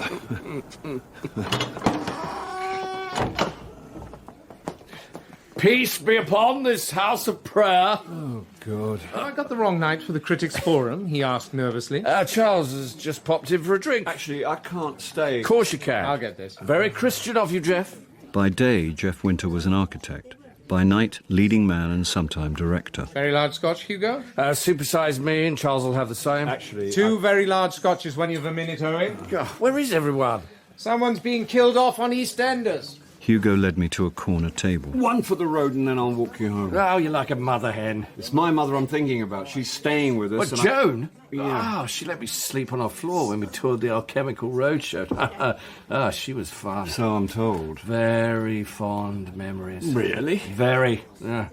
Peace be upon this house of prayer. Oh, God. I got the wrong night for the Critics Forum, he asked nervously. Charles has just popped in for a drink. Actually, I can't stay. Of course you can. I'll get this. Very Christian of you, Jeff. By day, Jeff Winter was an architect. By night, leading man and sometime director. Very large scotch, Hugo? Supersize me and Charles will have the same. Actually, 2 very large scotches when you've a minute, Owen. God, where is everyone? Someone's being killed off on EastEnders. Hugo led me to a corner table. One for the road and then I'll walk you home. Oh, you're like a mother hen. It's my mother I'm thinking about. She's staying with us. What, and Joan? Yeah. Oh, she let me sleep on our floor when we toured the Alchemical Roadshow. Ah, she was fun. So I'm told. Very fond memories. Really? Very. Yeah.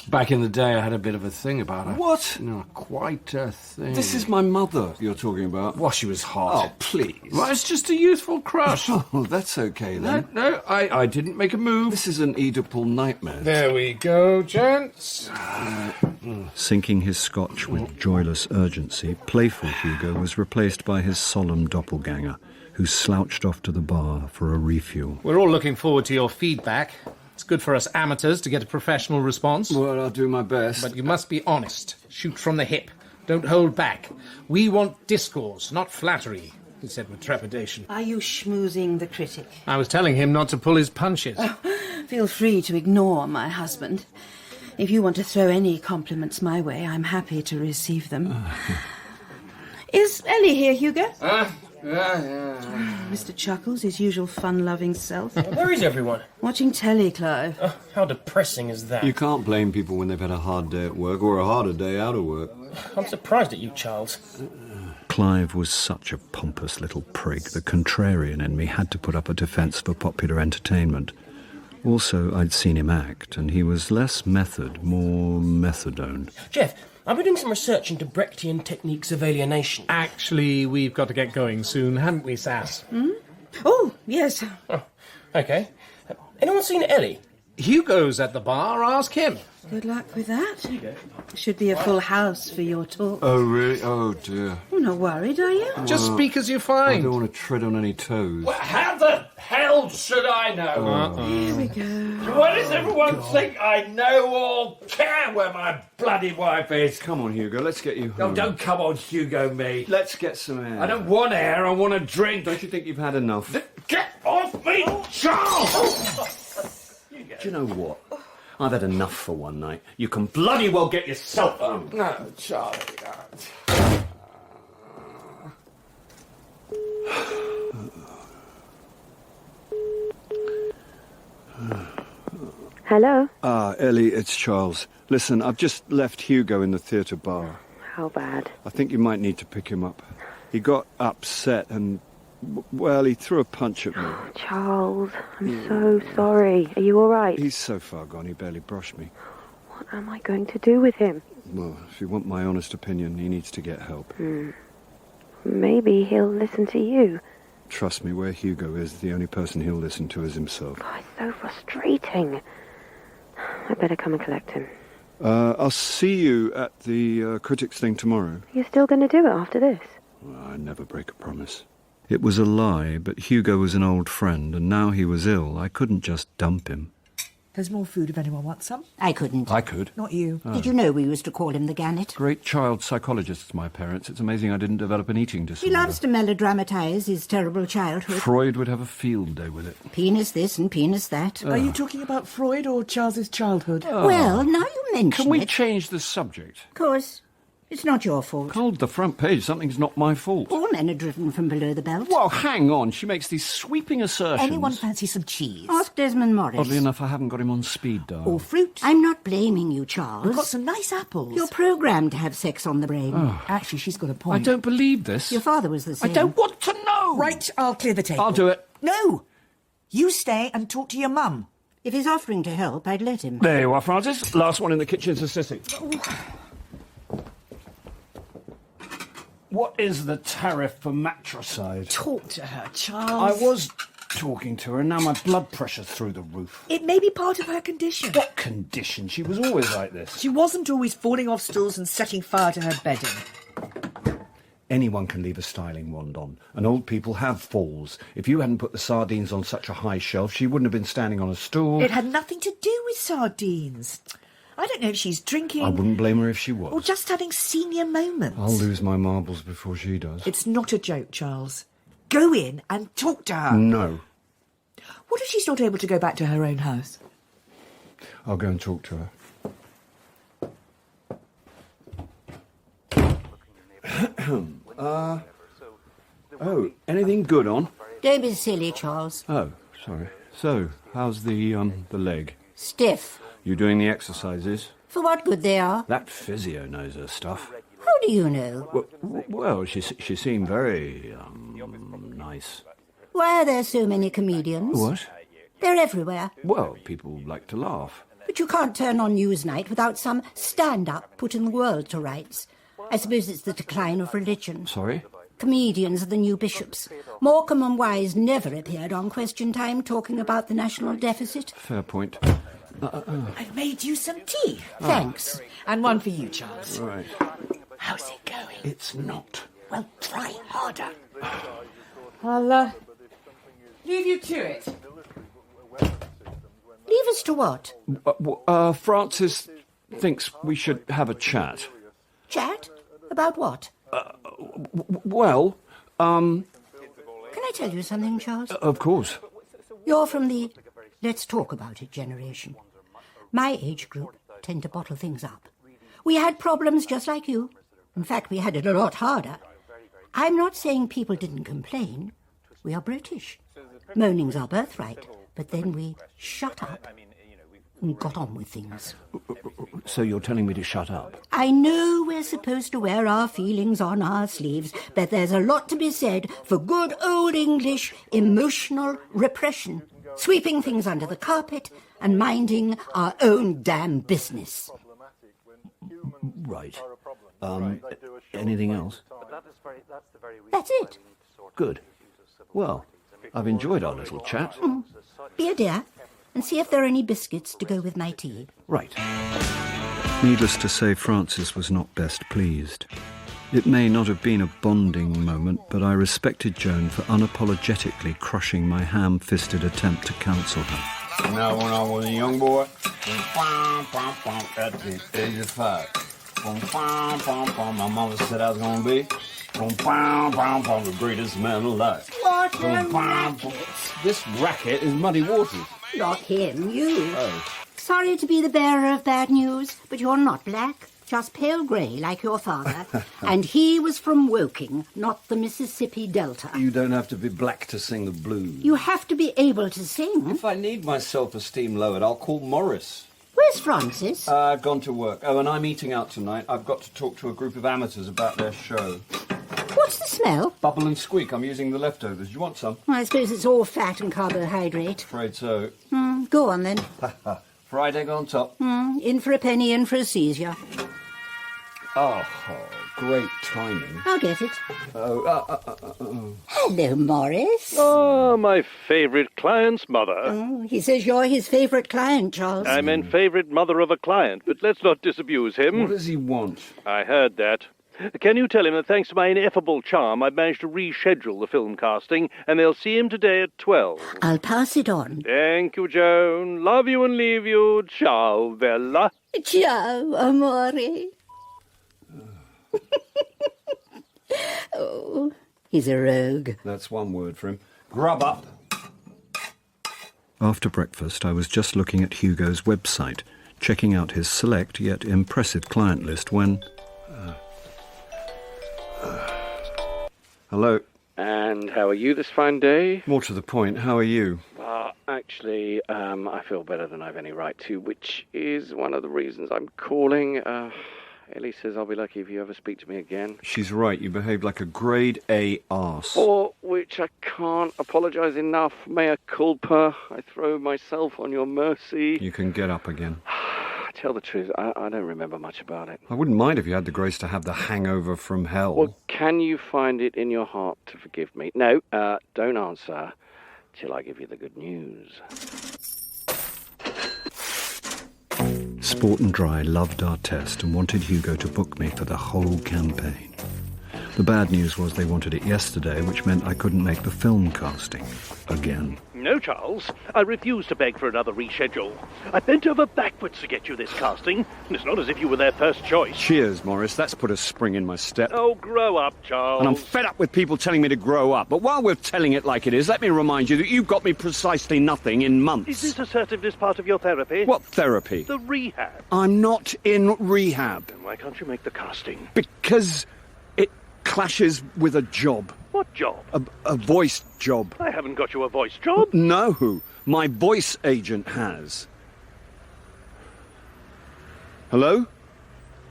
Back in the day, I had a bit of a thing about her. What? No, quite a thing. This is my mother you're talking about. Well, she was hot. Oh, please. Well, it's just a youthful crush. Oh, that's okay then. No, I didn't make a move. This is an Oedipal nightmare. There we go, gents. Sinking his scotch with joyless urgency, playful Hugo was replaced by his solemn doppelganger, who slouched off to the bar for a refuel. We're all looking forward to your feedback. It's good for us amateurs to get a professional response. Well, I'll do my best. But you must be honest. Shoot from the hip. Don't hold back. We want discourse, not flattery, he said with trepidation. Are you schmoozing the critic? I was telling him not to pull his punches. Feel free to ignore my husband. If you want to throw any compliments my way, I'm happy to receive them. Is Ellie here, Hugo? Mr. Chuckles, his usual fun-loving self. Where is everyone? Watching telly, Clive. How depressing is that? You can't blame people when they've had a hard day at work or a harder day out of work. I'm surprised at you, Charles. Clive was such a pompous little prig. The contrarian in me had to put up a defence for popular entertainment. Also, I'd seen him act, and he was less method, more methadone. Jeff, I've been doing some research into Brechtian techniques of alienation. Actually, we've got to get going soon, haven't we, Sass? Oh, yes. Oh, OK. Anyone seen Ellie? Hugo's at the bar. Ask him. Good luck with that. Should be a full house for your talk. Oh, really? Oh, dear. You're not worried, are you? Just speak as you I find. don't want to tread on any toes. Well, how the hell should I know? Here we go. What does everyone think I know or care where my bloody wife is? Come on, Hugo, let's get you home. Oh, don't come on, Hugo, me. Let's get some air. I don't want air, I want a drink. Don't you think you've had enough? Get off me, Charles! Do you know what? I've had enough for one night. You can bloody well get yourself home. No, Charlie. Hello? Ellie, it's Charles. Listen, I've just left Hugo in the theatre bar. How bad? I think you might need to pick him up. He got upset and, well, he threw a punch at me. Charles, I'm so sorry. Are you all right? He's so far gone, he barely brushed me. What am I going to do with him? Well, if you want my honest opinion, he needs to get help. Maybe he'll listen to you. Trust me, where Hugo is, the only person he'll listen to is himself. Oh, it's so frustrating. I better come and collect him. I'll see you at the critics thing tomorrow. You're still going to do it after this? Well, I never break a promise. It was a lie, but Hugo was an old friend, and now he was ill. I couldn't just dump him. There's more food if anyone wants some. I couldn't. I could. Not you. Did you know we used to call him the gannet? Great child psychologists, my parents. It's amazing I didn't develop an eating He disorder. loves to melodramatize his terrible childhood. Freud would have a field day with it. Penis this and penis that. Are you talking about Freud or Charles's childhood? Well, now you mention Can we it. change the subject? Of course. It's not your fault. Hold the front page. Something's not my fault. All men are driven from below the belt. Well, hang on. She makes these sweeping assertions. Anyone fancy some cheese? Ask Desmond Morris. Oddly enough, I haven't got him on speed dial. Or fruit? I'm not blaming you, Charles. We've got some nice apples. You're programmed to have sex on the brain. Actually, she's got a I point. don't believe this. Your father was the same. I don't want to know. Right, I'll clear the table. I'll do it. No! You stay and talk to your mum. If he's offering to help, I'd let him. There you are, Francis. Last one in the kitchen's a sissy. What is the tariff for matricide? Talk to her, Charles. I was talking to her, and now my blood pressure's through the roof. It may be part of her condition. What condition? She was always like this. She wasn't always falling off stools and setting fire to her bedding. Anyone can leave a styling wand on, and old people have falls. If you hadn't put the sardines on such a high shelf, she wouldn't have been standing on a stool. It had nothing to do with sardines. I don't know if she's drinking. I wouldn't blame her if she was. Or just having senior moments. I'll lose my marbles before she does. It's not a joke, Charles. Go in and talk to her. No. What if she's not able to go back to her own house? I'll go and talk to her. Oh, anything good on? Don't be silly, Charles. Oh, sorry. So, how's the leg? Stiff. You doing the exercises? For what good they are? That physio knows her stuff. How do you know? Well, she seemed very, nice. Why are there so many comedians? What? They're everywhere. Well, people like to laugh. But you can't turn on Newsnight without some stand-up putting the world to rights. I suppose it's the decline of religion. Sorry? Comedians are the new bishops. Morecambe and Wise never appeared on Question Time talking about the national deficit. Fair point. I've made you some tea. Thanks. And one for you, Charles. Right. How's it going? It's not. Well, try harder. I'll, leave you to it. Leave us to what? Francis thinks we should have a chat. Chat? About what? Well, Can I tell you something, Charles? Of course. You're from the let's talk about it generation. My age group tend to bottle things up. We had problems just like you. In fact, we had it a lot harder. I'm not saying people didn't complain. We are British. Moaning's our birthright. But then we shut up and got on with things. So you're telling me to shut up? I know we're supposed to wear our feelings on our sleeves, but there's a lot to be said for good old English emotional repression, sweeping things under the carpet and minding our own damn business. Right. Anything else? That's it. Good. Well, I've enjoyed our little chat. Be a dear, and see if there are any biscuits to go with my tea. Right. Needless to say, Francis was not best pleased. It may not have been a bonding moment, but I respected Joan for unapologetically crushing my ham-fisted attempt to counsel her. Now, when I was a young boy, at the age of 5, my mama said I was going to be the greatest man alive. What a racket! This racket is muddy waters. Not him, you. Oh. Sorry to be the bearer of bad news, but you're not black, just pale grey like your father. And he was from Woking, not the Mississippi Delta. You don't have to be black to sing the blues. You have to be able to sing. If I need my self-esteem lowered, I'll call Morris. Where's Francis? Gone to work. Oh, and I'm eating out tonight. I've got to talk to a group of amateurs about their show. What's the smell? Bubble and squeak. I'm using the leftovers. You want some? I suppose it's all fat and carbohydrate. Afraid so. Go on, then. Fried egg on top. In for a penny, in for a seizure. Oh, great timing. I'll get it. Hello, Morris. Oh, my favourite client's mother. Oh, he says you're his favourite client, Charles. I meant favourite mother of a client, but let's not disabuse him. What does he want? I heard that. Can you tell him that thanks to my ineffable charm, I've managed to reschedule the film casting, and they'll see him today at 12. I'll pass it on. Thank you, Joan. Love you and leave you. Ciao, Bella. Ciao, amore. Oh, he's a rogue. That's one word for him. Grub up. After breakfast, I was just looking at Hugo's website, checking out his select yet impressive client list when... Hello. And how are you this fine day? More to the point, how are you? Actually, I feel better than I've any right to, which is one of the reasons I'm calling. Ellie says I'll be lucky if you ever speak to me again. She's right, you behaved like a grade A arse. For which I can't apologise enough. Mea culpa. I throw myself on your mercy. You can get up again. Tell the truth, I don't remember much about it. I wouldn't mind if you had the grace to have the hangover from hell. Well, can you find it in your heart to forgive me? No, don't answer till I give you the good news. Sport and Dry loved our test and wanted Hugo to book me for the whole campaign. The bad news was they wanted it yesterday, which meant I couldn't make the film casting. Again. No, Charles. I refuse to beg for another reschedule. I bent over backwards to get you this casting, and it's not as if you were their first choice. Cheers, Morris. That's put a spring in my step. Oh, grow up, Charles. And I'm fed up with people telling me to grow up. But while we're telling it like it is, let me remind you that you've got me precisely nothing in months. Is this assertiveness part of your therapy? What therapy? The rehab. I'm not in rehab. Then why can't you make the casting? Because it clashes with a job. What job? A voice job. I haven't got you a voice job. No. My voice agent has. Hello?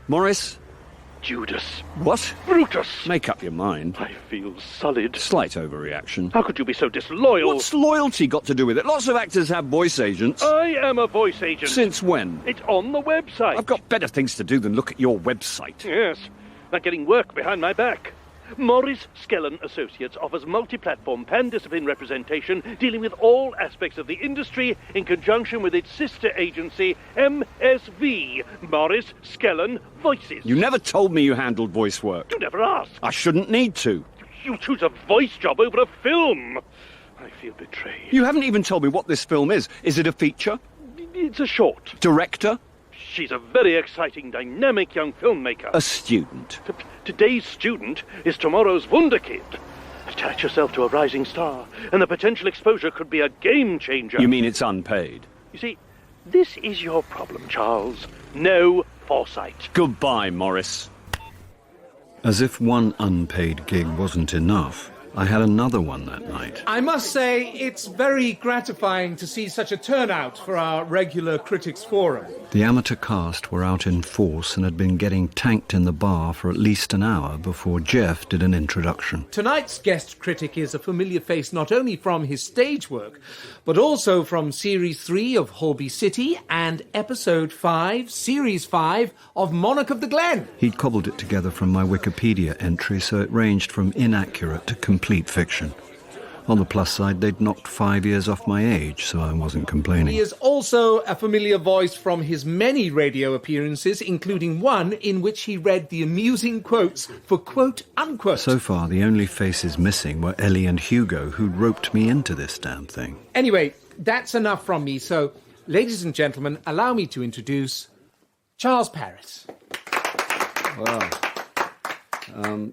Morris? Judas. What? Brutus. Make up your mind. I feel sullied. Slight overreaction. How could you be so disloyal? What's loyalty got to do with it? Lots of actors have voice agents. I am a voice agent. Since when? It's on the website. I've got better things to do than look at your website. Yes, like getting work behind my back. Morris Skellen Associates offers multi-platform pan-discipline representation dealing with all aspects of the industry in conjunction with its sister agency, MSV, Morris Skellen Voices. You never told me you handled voice work. You never asked. I shouldn't need to. You choose a voice job over a film. I feel betrayed. You haven't even told me what this film is. Is it a feature? It's a short. Director? She's a very exciting, dynamic young filmmaker. A student. Today's student is tomorrow's wunderkid. Attach yourself to a rising star, and the potential exposure could be a game changer. You mean it's unpaid? You see, this is your problem, Charles. No foresight. Goodbye, Morris. As if one unpaid gig wasn't enough, I had another one that night. I must say, it's very gratifying to see such a turnout for our regular critics forum. The amateur cast were out in force and had been getting tanked in the bar for at least an hour before Jeff did an introduction. Tonight's guest critic is a familiar face not only from his stage work, but also from Series 3 of Holby City and Episode 5, Series 5 of Monarch of the Glen. He'd cobbled it together from my Wikipedia entry, so it ranged from inaccurate to complete fiction. On the plus side, they'd knocked 5 years off my age, so I wasn't complaining. He is also a familiar voice from his many radio appearances, including one in which he read the amusing quotes for quote-unquote. So far, the only faces missing were Ellie and Hugo, who'd roped me into this damn thing. Anyway, that's enough from me, so, ladies and gentlemen, allow me to introduce Charles Parris. Wow.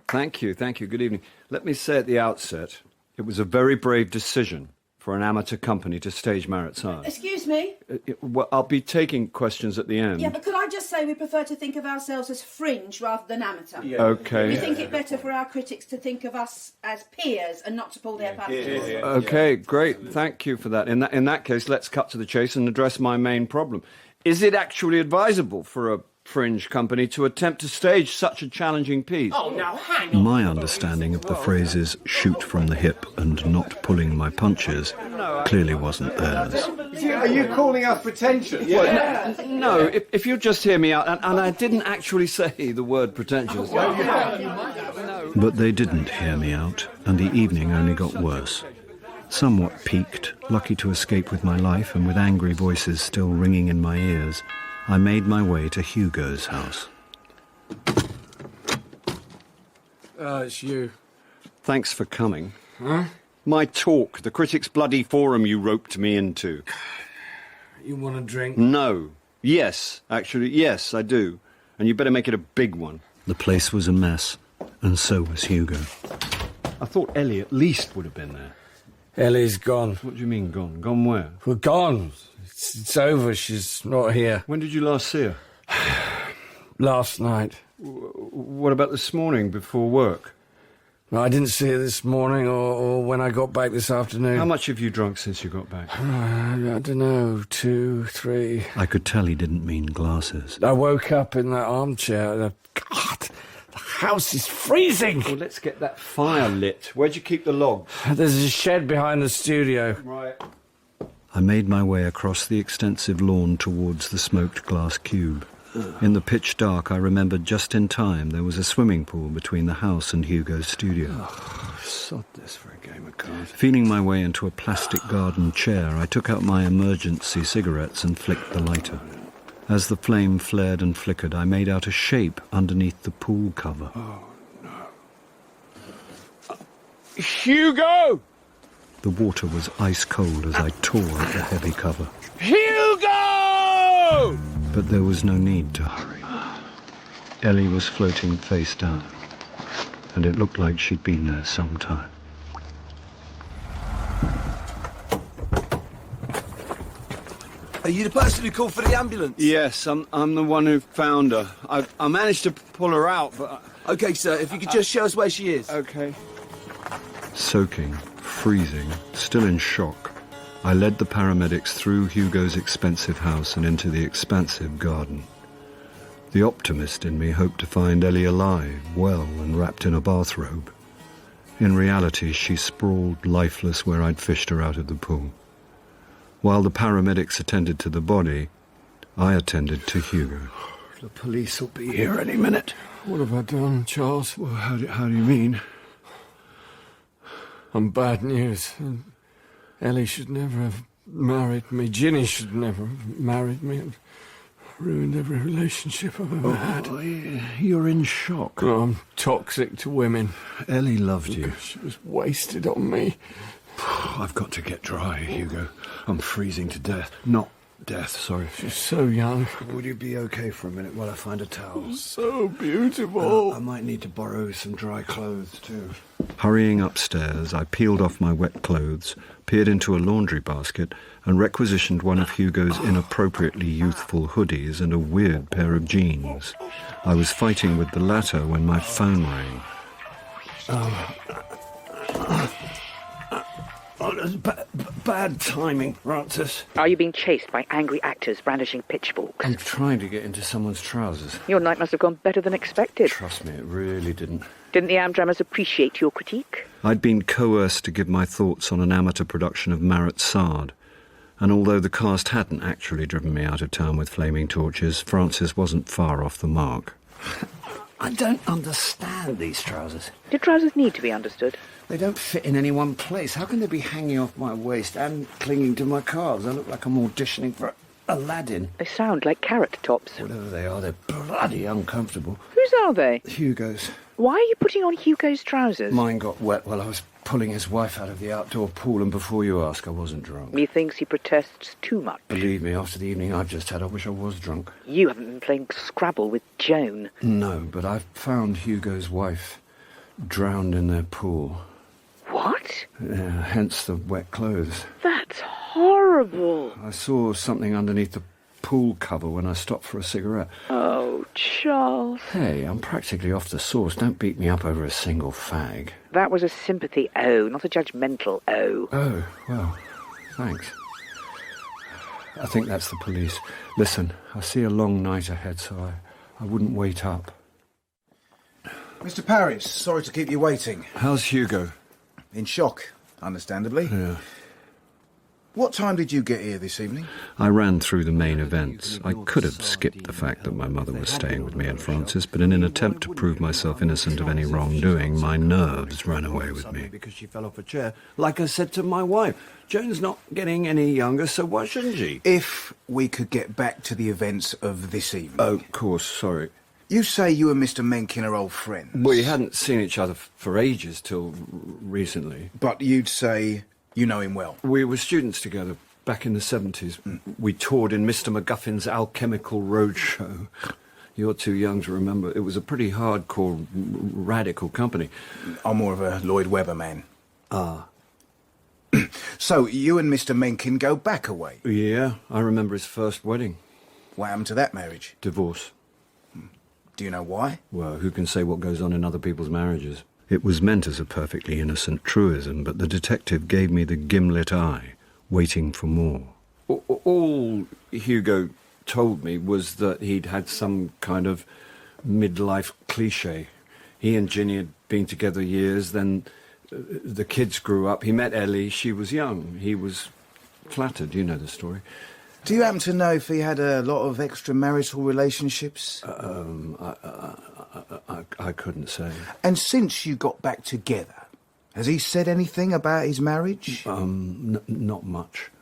Thank you. Good evening. Let me say at the outset, it was a very brave decision for an amateur company to stage Marritt's Art. Excuse me? Well, I'll be taking questions at the end. Yeah, but could I just say we prefer to think of ourselves as fringe rather than amateur? Yeah. Okay. We think it better for our critics to think of us as peers and not to pull their punches. Okay, great. Thank you for that. In that case, let's cut to the chase and address my main problem. Is it actually advisable for a fringe company to attempt to stage such a challenging piece? Oh, now hang on. My understanding of the phrases shoot from the hip and not pulling my punches clearly wasn't theirs. Are you calling us pretentious? Yeah. No, if you'll just hear me out, and I didn't actually say the word pretentious. But they didn't hear me out, and the evening only got worse. Somewhat piqued, lucky to escape with my life and with angry voices still ringing in my ears, I made my way to Hugo's house. It's you. Thanks for coming. Huh? My talk, the critics' bloody forum you roped me into. You want a drink? No. Yes, actually, yes, I do. And you better make it a big one. The place was a mess, and so was Hugo. I thought Ellie at least would have been there. Ellie's gone. What do you mean, gone? Gone where? We're gone. It's over. She's not here. When did you last see her? Last night. What about this morning, before work? I didn't see her this morning or when I got back this afternoon. How much have you drunk since you got back? I don't know, 2, 3. I could tell he didn't mean glasses. I woke up in that armchair. God, the house is freezing. Well, let's get that fire lit. Where'd you keep the log? There's a shed behind the studio. Right. I made my way across the extensive lawn towards the smoked glass cube. In the pitch dark, I remembered just in time there was a swimming pool between the house and Hugo's studio. Oh, sod this for a game of cards. Feeling my way into a plastic garden chair, I took out my emergency cigarettes and flicked the lighter. As the flame flared and flickered, I made out a shape underneath the pool cover. Oh, no. Hugo! The water was ice cold as I tore at the heavy cover. Hugo! But there was no need to hurry. Ellie was floating face down, and it looked like she'd been there some time. Are you the person who called for the ambulance? Yes, I'm the one who found her. I managed to pull her out, but... OK, sir, if you could just show us where she is. OK. Soaking, freezing, still in shock, I led the paramedics through Hugo's expensive house and into the expansive garden. The optimist in me hoped to find Ellie alive, well and wrapped in a bathrobe. In reality, she sprawled lifeless where I'd fished her out of the pool. While the paramedics attended to the body, I attended to Hugo. The police will be here any minute. What have I done, Charles? Well, how do you mean? I'm bad news. Ellie should never have married me. Ginny should never have married me. I've ruined every relationship I've ever had. You're in shock. Oh, I'm toxic to women. Ellie loved you. She was wasted on me. I've got to get dry, Hugo. I'm freezing to death. Not death, sorry. She's so young. Would you be okay for a minute while I find a towel? So beautiful. I might need to borrow some dry clothes, too. Hurrying upstairs, I peeled off my wet clothes, peered into a laundry basket, and requisitioned one of Hugo's inappropriately youthful hoodies and a weird pair of jeans. I was fighting with the latter when my phone rang. It's bad timing, Francis. Are you being chased by angry actors brandishing pitchforks? I'm trying to get into someone's trousers. Your night must have gone better than expected. Trust me, it really didn't. Didn't the Amdrammers appreciate your critique? I'd been coerced to give my thoughts on an amateur production of Marat Sard, and although the cast hadn't actually driven me out of town with flaming torches, Francis wasn't far off the mark. I don't understand these trousers. Do trousers need to be understood? They don't fit in any one place. How can they be hanging off my waist and clinging to my calves? I look like I'm auditioning for Aladdin. They sound like carrot tops. Whatever they are, they're bloody uncomfortable. Whose are they? Hugo's. Why are you putting on Hugo's trousers? Mine got wet while I was pulling his wife out of the outdoor pool, and before you ask, I wasn't drunk. Methinks he protests too much. Believe me, after the evening I've just had, I wish I was drunk. You haven't been playing Scrabble with Joan. No, but I've found Hugo's wife drowned in their pool. What? Yeah, hence the wet clothes. That's horrible. I saw something underneath the pool cover when I stopped for a cigarette. Oh, Charles. Hey, I'm practically off the sauce. Don't beat me up over a single fag. That was a sympathy O, not a judgmental O. Oh, well, thanks. I think that's the police. Listen, I see a long night ahead, so I wouldn't wait up. Mr. Paris, sorry to keep you waiting. How's Hugo? In shock, understandably. Yeah. What time did you get here this evening? I ran through the main events. I could have skipped the fact that my mother was staying with me and Francis, but in an attempt to prove myself innocent of any wrongdoing, my nerves ran away with me. Because she fell off a chair. Like I said to my wife, Joan's not getting any younger, so why shouldn't she? If we could get back to the events of this evening. Oh, of course, sorry. You say you and Mr. Mencken are old friends. We hadn't seen each other for ages till recently. But you'd say you know him well. We were students together back in the 70s. We toured in Mr. McGuffin's Alchemical Roadshow. You're too young to remember. It was a pretty hardcore, radical company. I'm more of a Lloyd Webber man. Ah. So you and Mr. Mencken go back a way? Yeah, I remember his first wedding. What happened to that marriage? Divorce. Do you know why? Well, who can say what goes on in other people's marriages? It was meant as a perfectly innocent truism, but the detective gave me the gimlet eye, waiting for more. All Hugo told me was that he'd had some kind of midlife cliché. He and Ginny had been together years, then the kids grew up. He met Ellie, she was young. He was flattered, you know the story. Do you happen to know if he had a lot of extramarital relationships? I couldn't say. And since you got back together, has he said anything about his marriage? Not much.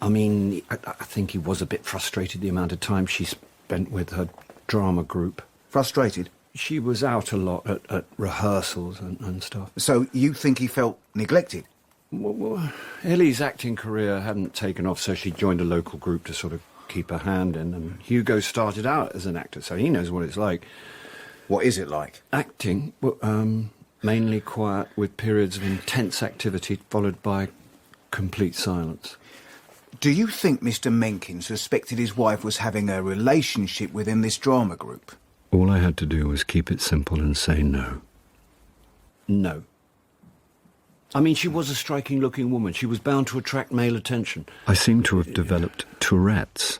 I mean, I think he was a bit frustrated the amount of time she spent with her drama group. Frustrated? She was out a lot at rehearsals and stuff. So you think he felt neglected? Well, Ellie's acting career hadn't taken off, so she joined a local group to sort of keep her hand in, and Hugo started out as an actor, so he knows what it's like. What is it like? Acting, well, mainly quiet, with periods of intense activity followed by complete silence. Do you think Mr. Mencken suspected his wife was having a relationship within this drama group? All I had to do was keep it simple and say no. No. I mean, she was a striking-looking woman. She was bound to attract male attention. I seem to have developed Tourette's.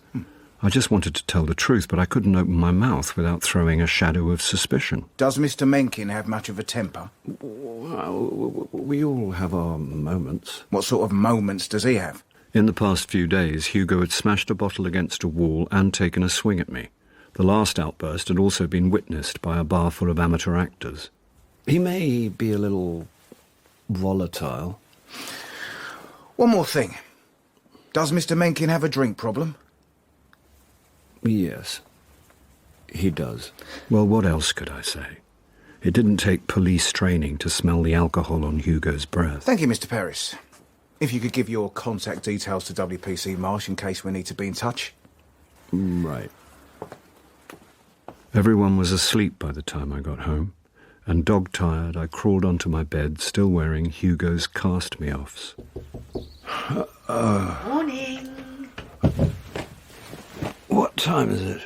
I just wanted to tell the truth, but I couldn't open my mouth without throwing a shadow of suspicion. Does Mr. Mencken have much of a temper? Well, we all have our moments. What sort of moments does he have? In the past few days, Hugo had smashed a bottle against a wall and taken a swing at me. The last outburst had also been witnessed by a bar full of amateur actors. He may be a little volatile. One more thing. Does Mr. Mencken have a drink problem? Yes, he does. Well, what else could I say? It didn't take police training to smell the alcohol on Hugo's breath. Thank you, Mr. Paris. If you could give your contact details to WPC Marsh in case we need to be in touch. Right. Everyone was asleep by the time I got home, and dog-tired, I crawled onto my bed, still wearing Hugo's cast-me-offs. Morning. What time is it?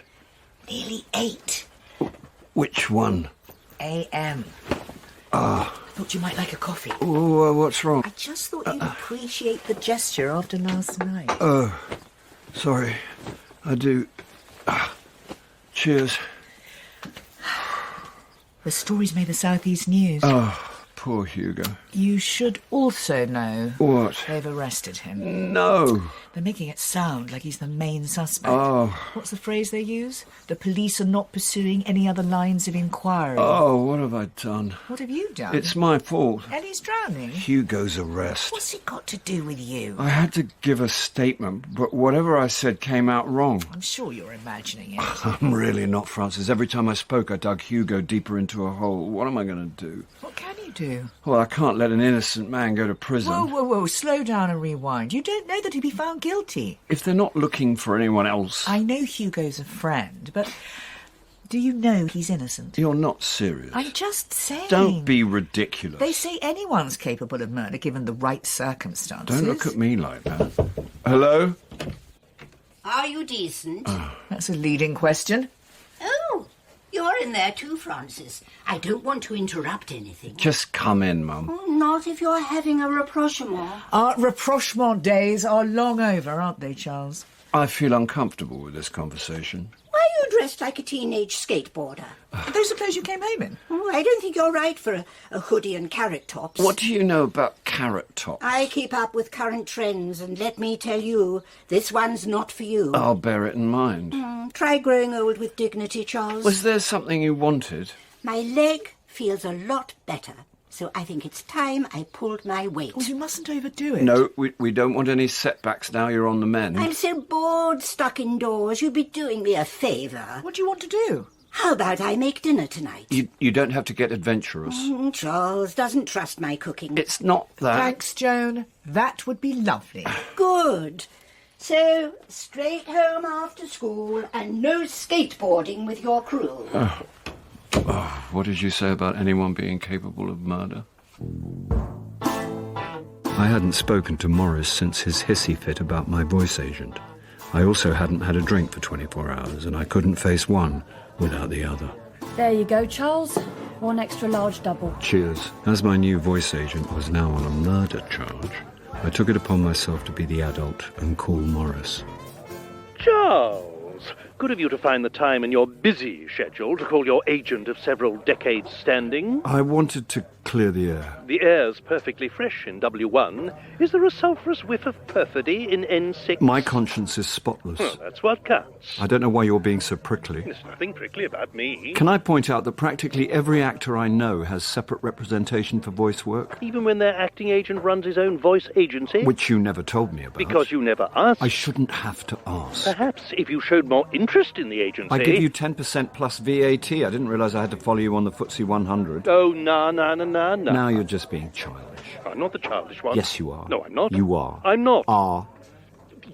Nearly 8 Which one? a.m. Ah. I thought you might like a coffee. Oh, what's wrong? I just thought you'd appreciate the gesture after last night. Oh, sorry. I do. Cheers. The story's made the South East News. Oh, poor Hugo. You should also know... What? They've arrested him. No. They're making it sound like he's the main suspect. Oh. What's the phrase they use? The police are not pursuing any other lines of inquiry. Oh, what have I done? What have you done? It's my fault. Ellie's drowning? Hugo's arrest. What's it got to do with you? I had to give a statement, but whatever I said came out wrong. I'm sure you're imagining it. I'm really not, Francis. Every time I spoke, I dug Hugo deeper into a hole. What am I going to do? What can you do? Well, I can't let an innocent man go to prison. Whoa, slow down and rewind. You don't know that he'd be found guilty. If they're not looking for anyone else... I know Hugo's a friend, but do you know he's innocent? You're not serious. I'm just saying. Don't be ridiculous. They say anyone's capable of murder given the right circumstances. Don't look at me like that. Hello? Are you decent? That's a leading question. Oh, you're in there too, Francis. I don't want to interrupt anything. Just come in, Mum. Oh, not if you're having a rapprochement. Our rapprochement days are long over, aren't they, Charles? I feel uncomfortable with this conversation. Why are you dressed like a teenage skateboarder? Those are clothes you came home in. Oh, I don't think you're right for a hoodie and carrot tops. What do you know about carrot tops? I keep up with current trends, and let me tell you, this one's not for you. I'll bear it in mind. Try growing old with dignity, Charles. Was there something you wanted? My leg feels a lot better, so I think it's time I pulled my weight. Well, you mustn't overdo it. No, we don't want any setbacks now you're on the mend. I'm so bored stuck indoors. You'd be doing me a favour. What do you want to do? How about I make dinner tonight? You don't have to get adventurous. Charles doesn't trust my cooking. It's not that. Thanks, Joan. That would be lovely. Good. So, straight home after school and no skateboarding with your crew. What did you say about anyone being capable of murder? I hadn't spoken to Morris since his hissy fit about my voice agent. I also hadn't had a drink for 24 hours, and I couldn't face one without the other. There you go, Charles. 1 extra large double. Cheers. As my new voice agent was now on a murder charge, I took it upon myself to be the adult and call Morris. Charles, good of you to find the time in your busy schedule to call your agent of several decades standing. I wanted to clear the air. The air's perfectly fresh in W1. Is there a sulphurous whiff of perfidy in N6? My conscience is spotless. Well, that's what counts. I don't know why you're being so prickly. There's nothing prickly about me. Can I point out that practically every actor I know has separate representation for voice work? Even when their acting agent runs his own voice agency? Which you never told me about. Because you never asked. I shouldn't have to ask. Perhaps if you showed more interest in the agency... I give you 10% plus VAT. I didn't realise I had to follow you on the FTSE 100. Oh, no. Now you're just being childish. I'm not the childish one. Yes, you are. No, I'm not. You are. I'm not. Are.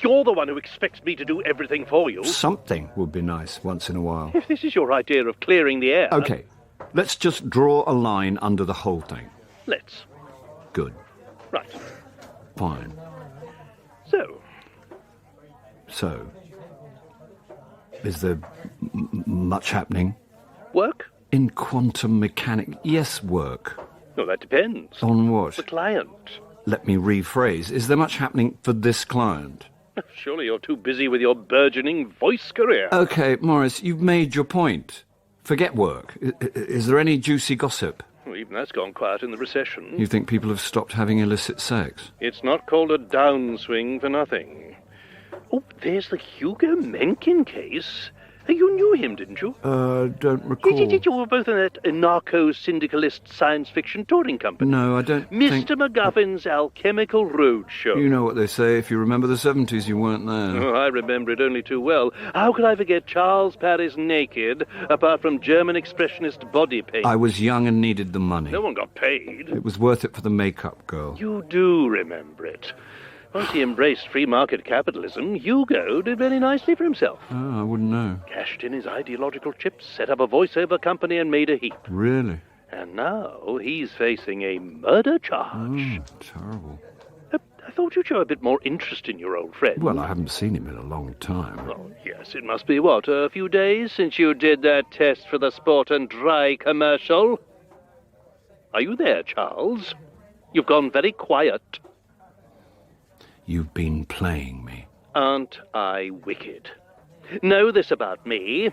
You're the one who expects me to do everything for you. Something would be nice once in a while. If this is your idea of clearing the air... OK, let's just draw a line under the whole thing. Let's. Good. Right. Fine. So, is there much happening? Work? In quantum mechanics, yes, work. Well, that depends. On what? The client. Let me rephrase. Is there much happening for this client? Surely you're too busy with your burgeoning voice career. OK, Morris, you've made your point. Forget work. Is there any juicy gossip? Well, even that's gone quiet in the recession. You think people have stopped having illicit sex? It's not called a downswing for nothing. Oh, there's the Hugo Mencken case. You knew him, didn't you? Don't recall. You were both in that narco-syndicalist science fiction touring company. No, I don't think... Mr. McGuffin's Alchemical Roadshow. You know what they say, if you remember the 70s, you weren't there. Oh, I remember it only too well. How could I forget Charles Paris naked, apart from German expressionist body paint? I was young and needed the money. No one got paid. It was worth it for the makeup girl. You do remember it. Once he embraced free market capitalism, Hugo did very nicely for himself. Oh, I wouldn't know. Cashed in his ideological chips, set up a voiceover company and made a heap. Really? And now he's facing a murder charge. Oh, terrible. I thought you'd show a bit more interest in your old friend. Well, I haven't seen him in a long time. Oh, yes, it must be, what, a few days since you did that test for the Sport and Dry commercial? Are you there, Charles? You've gone very quiet. You've been playing me. Aren't I wicked? Know this about me.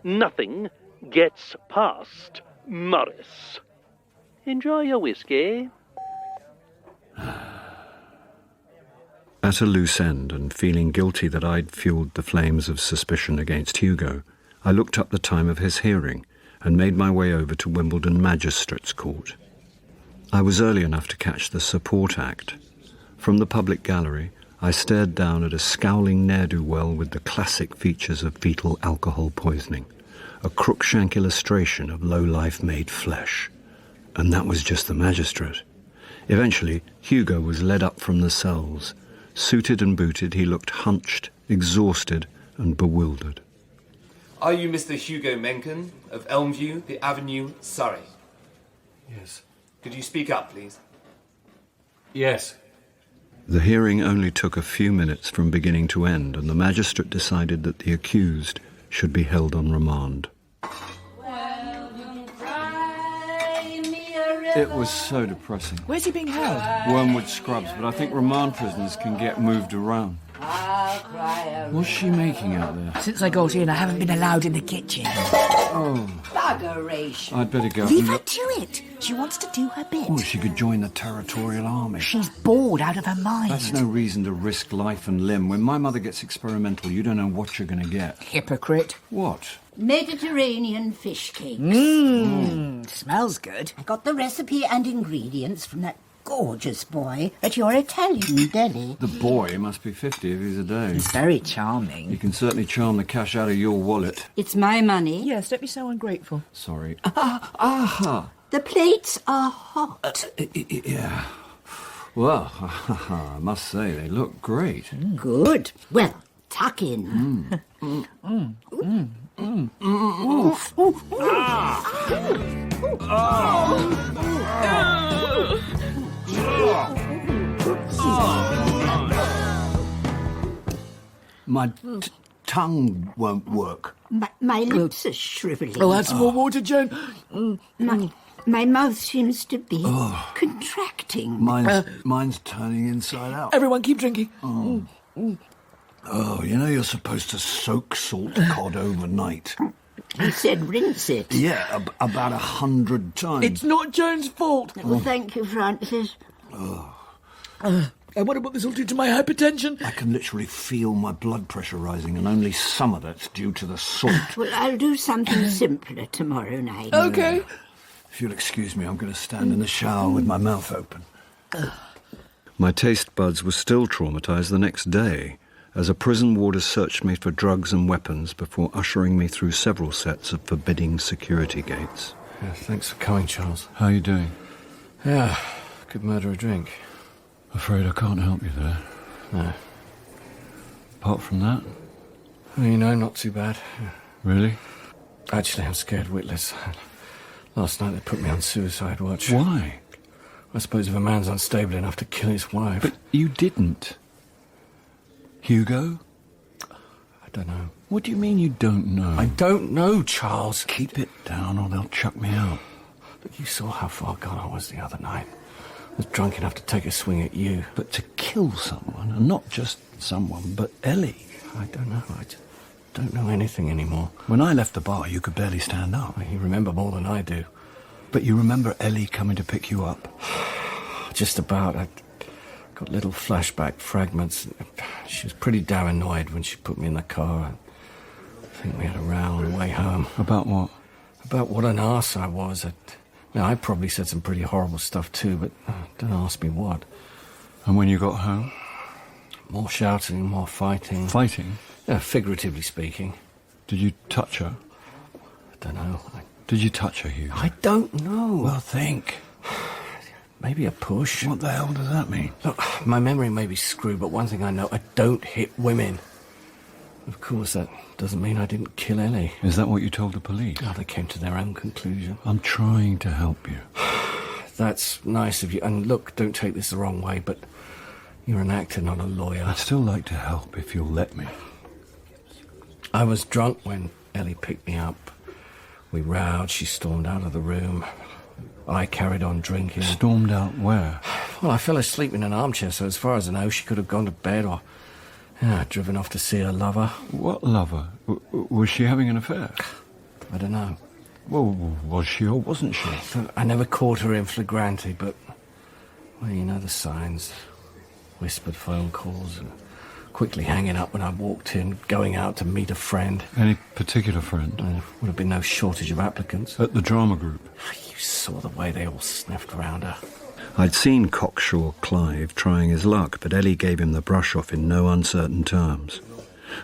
Nothing gets past Morris. Enjoy your whiskey. At a loose end and feeling guilty that I'd fueled the flames of suspicion against Hugo, I looked up the time of his hearing and made my way over to Wimbledon Magistrates Court. I was early enough to catch the support act. From the public gallery, I stared down at a scowling ne'er-do-well with the classic features of fetal alcohol poisoning, a Crookshank illustration of low-life made flesh. And that was just the magistrate. Eventually, Hugo was led up from the cells. Suited and booted, he looked hunched, exhausted, and bewildered. Are you Mr. Hugo Mencken of Elmview, the Avenue, Surrey? Yes. Could you speak up, please? Yes. The hearing only took a few minutes from beginning to end, and the magistrate decided that the accused should be held on remand. It was so depressing. Where's he being held? Wormwood Scrubs, but I think remand prisoners can get moved around. What's she making out there? Since I got in, I haven't been allowed in the kitchen. Oh. Buggeration. I'd better go. Leave her to it. She wants to do her bit. Oh, she could join the Territorial Army. She's bored out of her mind. That's no reason to risk life and limb. When my mother gets experimental, you don't know what you're going to get. Hypocrite. What? Mediterranean fish cakes. Smells good. I got the recipe and ingredients from that gorgeous boy at your Italian deli. The boy must be 50 if he's a day. He's very charming. He can certainly charm the cash out of your wallet. It's my money. Yes, don't be so ungrateful. Sorry. Aha! The plates are hot. Yeah. Well, I must say, they look great. Good. Well, tuck in. My tongue won't work. My lips are shrivelling. Oh, have some more water, Joan. My mouth seems to be contracting. Mine's turning inside out. Everyone keep drinking. Oh, you know you're supposed to soak salt cod overnight. He said rinse it. Yeah, about 100 times. It's not Joan's fault. Well, thank you, Francis. I wonder what this will do to my hypertension. I can literally feel my blood pressure rising, and only some of that's due to the salt. Well, I'll do something simpler tomorrow night. Okay. If you'll excuse me, I'm going to stand in the shower with my mouth open. My taste buds were still traumatized the next day, as a prison warder searched me for drugs and weapons before ushering me through several sets of forbidding security gates. Yeah, thanks for coming, Charles. How are you doing? Yeah, could murder a drink. Afraid I can't help you there. No. Apart from that? Well, you know, not too bad. Really? Actually, I'm scared witless. Last night they put me on suicide watch. Why? I suppose if a man's unstable enough to kill his wife... But you didn't. Hugo? I don't know. What do you mean you don't know? I don't know, Charles. Keep it down or they'll chuck me out. Look, you saw how far gone I was the other night. I was drunk enough to take a swing at you. But to kill someone, and not just someone, but Ellie. I don't know. I just don't know anything anymore. When I left the bar, you could barely stand up. You remember more than I do. But you remember Ellie coming to pick you up? Just about. I got little flashback fragments. She was pretty damn annoyed when she put me in the car. I think we had a row on the way home. About what? About what an arse I was. Now, I probably said some pretty horrible stuff too, but don't ask me what. And when you got home? More shouting, more fighting. Fighting? Yeah, figuratively speaking. Did you touch her? I don't know. Did you touch her, Hugo? I don't know. Well, think. Maybe a push. What the hell does that mean? Look, my memory may be screwed, but one thing I know, I don't hit women. Of course, that doesn't mean I didn't kill Ellie. Is that what you told the police? Oh, they came to their own conclusion. I'm trying to help you. That's nice of you. And look, don't take this the wrong way, but you're an actor, not a lawyer. I'd still like to help if you'll let me. I was drunk when Ellie picked me up. We rowed, she stormed out of the room. I carried on drinking. Stormed out where? Well, I fell asleep in an armchair, so as far as I know, she could have gone to bed or driven off to see her lover. What lover? Was she having an affair? I don't know. Well, was she or wasn't she? I never caught her in flagrante, but, well, you know the signs. Whispered phone calls, and quickly hanging up when I walked in, going out to meet a friend. Any particular friend? Would have been no shortage of applicants. At the drama group? You saw the way they all sniffed around her. I'd seen cocksure Clive trying his luck, but Ellie gave him the brush off in no uncertain terms.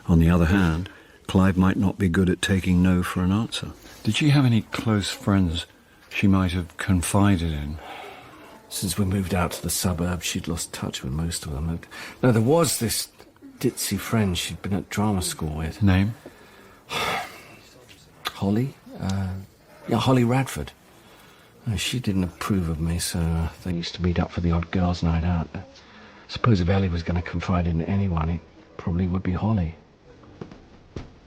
On the other hand, Clive might not be good at taking no for an answer. Did she have any close friends she might have confided in? Since we moved out to the suburbs, she'd lost touch with most of them. No, there was this ditzy friend she'd been at drama school with. Name? Holly? Holly Radford. She didn't approve of me, so they used to meet up for the odd girls' night out. Suppose if Ellie was going to confide in anyone, it probably would be Holly.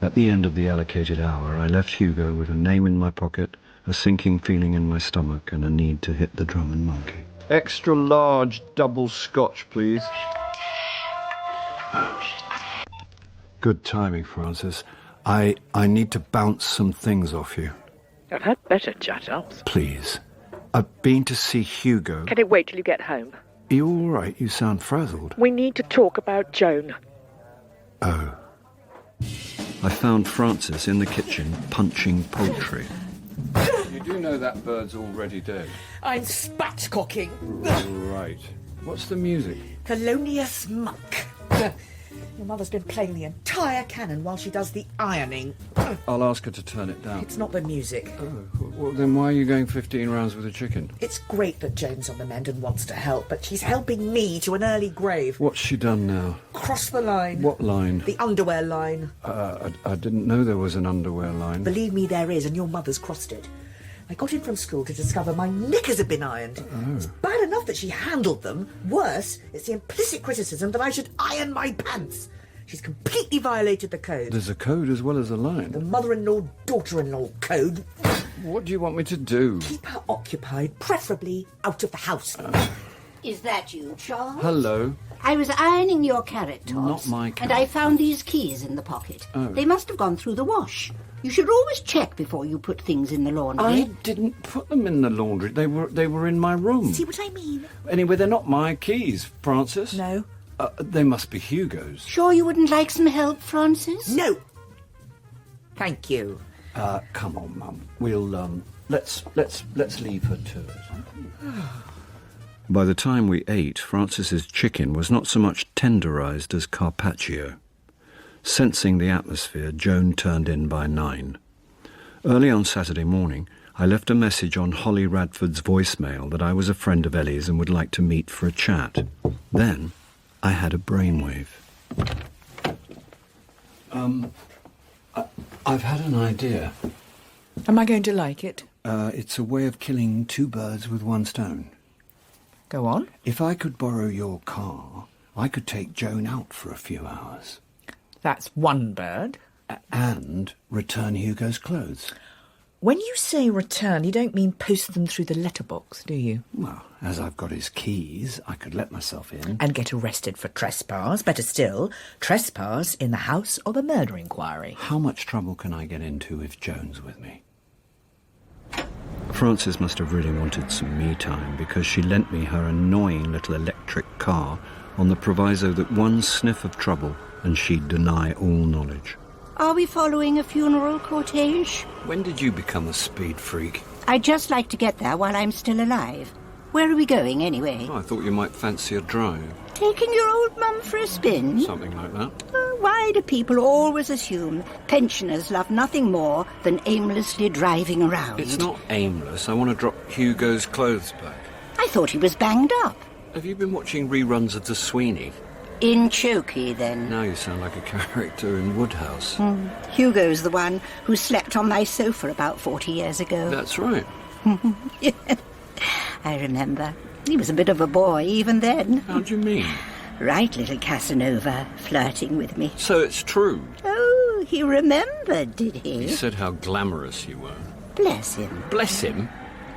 At the end of the allocated hour, I left Hugo with a name in my pocket, a sinking feeling in my stomach, and a need to hit the drum and monkey. Extra large double scotch, please. Good timing, Francis. I need to bounce some things off you. I've had better chat-ups. Please. I've been to see Hugo. Can it wait till you get home? Are you all right? You sound frazzled. We need to talk about Joan. Oh. I found Francis in the kitchen punching poultry. You do know that bird's already dead. I'm spatcocking. Right. What's the music? Thelonious Monk. Your mother's been playing the entire canon while she does the ironing. I'll ask her to turn it down. It's not the music. Oh, well, then why are you going 15 rounds with a chicken? It's great that Joan's on the mend and wants to help, but she's helping me to an early grave. What's she done now? Cross the line. What line? The underwear line. I didn't know there was an underwear line. Believe me, there is, and your mother's crossed it. I got in from school to discover my knickers had been ironed. Oh. It's bad enough that she handled them. Worse, it's the implicit criticism that I should iron my pants. She's completely violated the code. There's a code as well as a line. The mother-in-law, daughter-in-law code. What do you want me to do? Keep her occupied, preferably out of the house. Is that you, Charles? Hello. I was ironing your carrot tops. Not my carrot. And I found these keys in the pocket. Oh. They must have gone through the wash. You should always check before you put things in the laundry. I didn't put them in the laundry. They were in my room. See what I mean? Anyway, they're not my keys, Francis. No. They must be Hugo's. Sure you wouldn't like some help, Francis? No. Thank you. Come on, Mum. We'll let's leave her to it. By the time we ate, Francis's chicken was not so much tenderized as carpaccio. Sensing the atmosphere, Joan turned in by 9. Early on Saturday morning, I left a message on Holly Radford's voicemail that I was a friend of Ellie's and would like to meet for a chat. Then I had a brainwave. I've had an idea. Am I going to like it? It's a way of killing 2 birds with 1 stone. Go on. If I could borrow your car, I could take Joan out for a few hours. That's one bird. And return Hugo's clothes. When you say return, you don't mean post them through the letterbox, do you? Well, as I've got his keys, I could let myself in. And get arrested for trespass. Better still, trespass in the house of a murder inquiry. How much trouble can I get into with Jones with me? Frances must have really wanted some me time, because she lent me her annoying little electric car on the proviso that one sniff of trouble and she'd deny all knowledge. Are we following a funeral cortege? When did you become a speed freak? I'd just like to get there while I'm still alive. Where are we going, anyway? Oh, I thought you might fancy a drive. Taking your old mum for a spin? Something like that. Why do people always assume pensioners love nothing more than aimlessly driving around? It's not aimless. I want to drop Hugo's clothes back. I thought he was banged up. Have you been watching reruns of The Sweeney? In Chokey, then. Now you sound like a character in Woodhouse. Hugo's the one who slept on my sofa about 40 years ago. That's right. Yeah. I remember. He was a bit of a boy even then. How do you mean? Right, little Casanova, flirting with me. So it's true. Oh, he remembered, did he? He said how glamorous you were. Bless him. Bless him?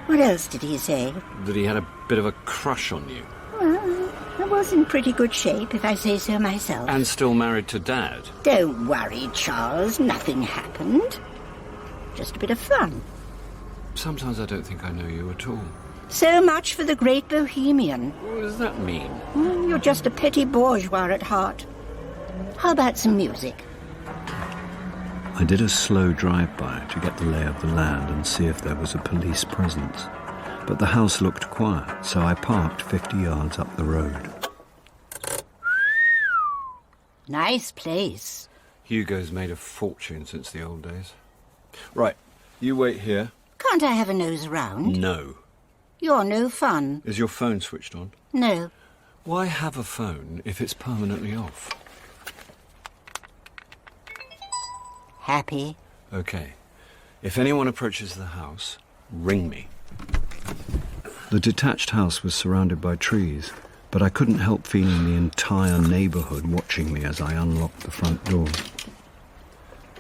What else did he say? That he had a bit of a crush on you. Well, I was in pretty good shape, if I say so myself. And still married to Dad. Don't worry, Charles. Nothing happened. Just a bit of fun. Sometimes I don't think I know you at all. So much for the great bohemian. What does that mean? You're just a petty bourgeois at heart. How about some music? I did a slow drive-by to get the lay of the land and see if there was a police presence. But the house looked quiet, so I parked 50 yards up the road. Nice place. Hugo's made a fortune since the old days. Right, you wait here. Can't I have a nose around? No. You're no fun. Is your phone switched on? No. Why have a phone if it's permanently off? Happy? Okay. If anyone approaches the house, ring me. The detached house was surrounded by trees, but I couldn't help feeling the entire neighbourhood watching me as I unlocked the front door.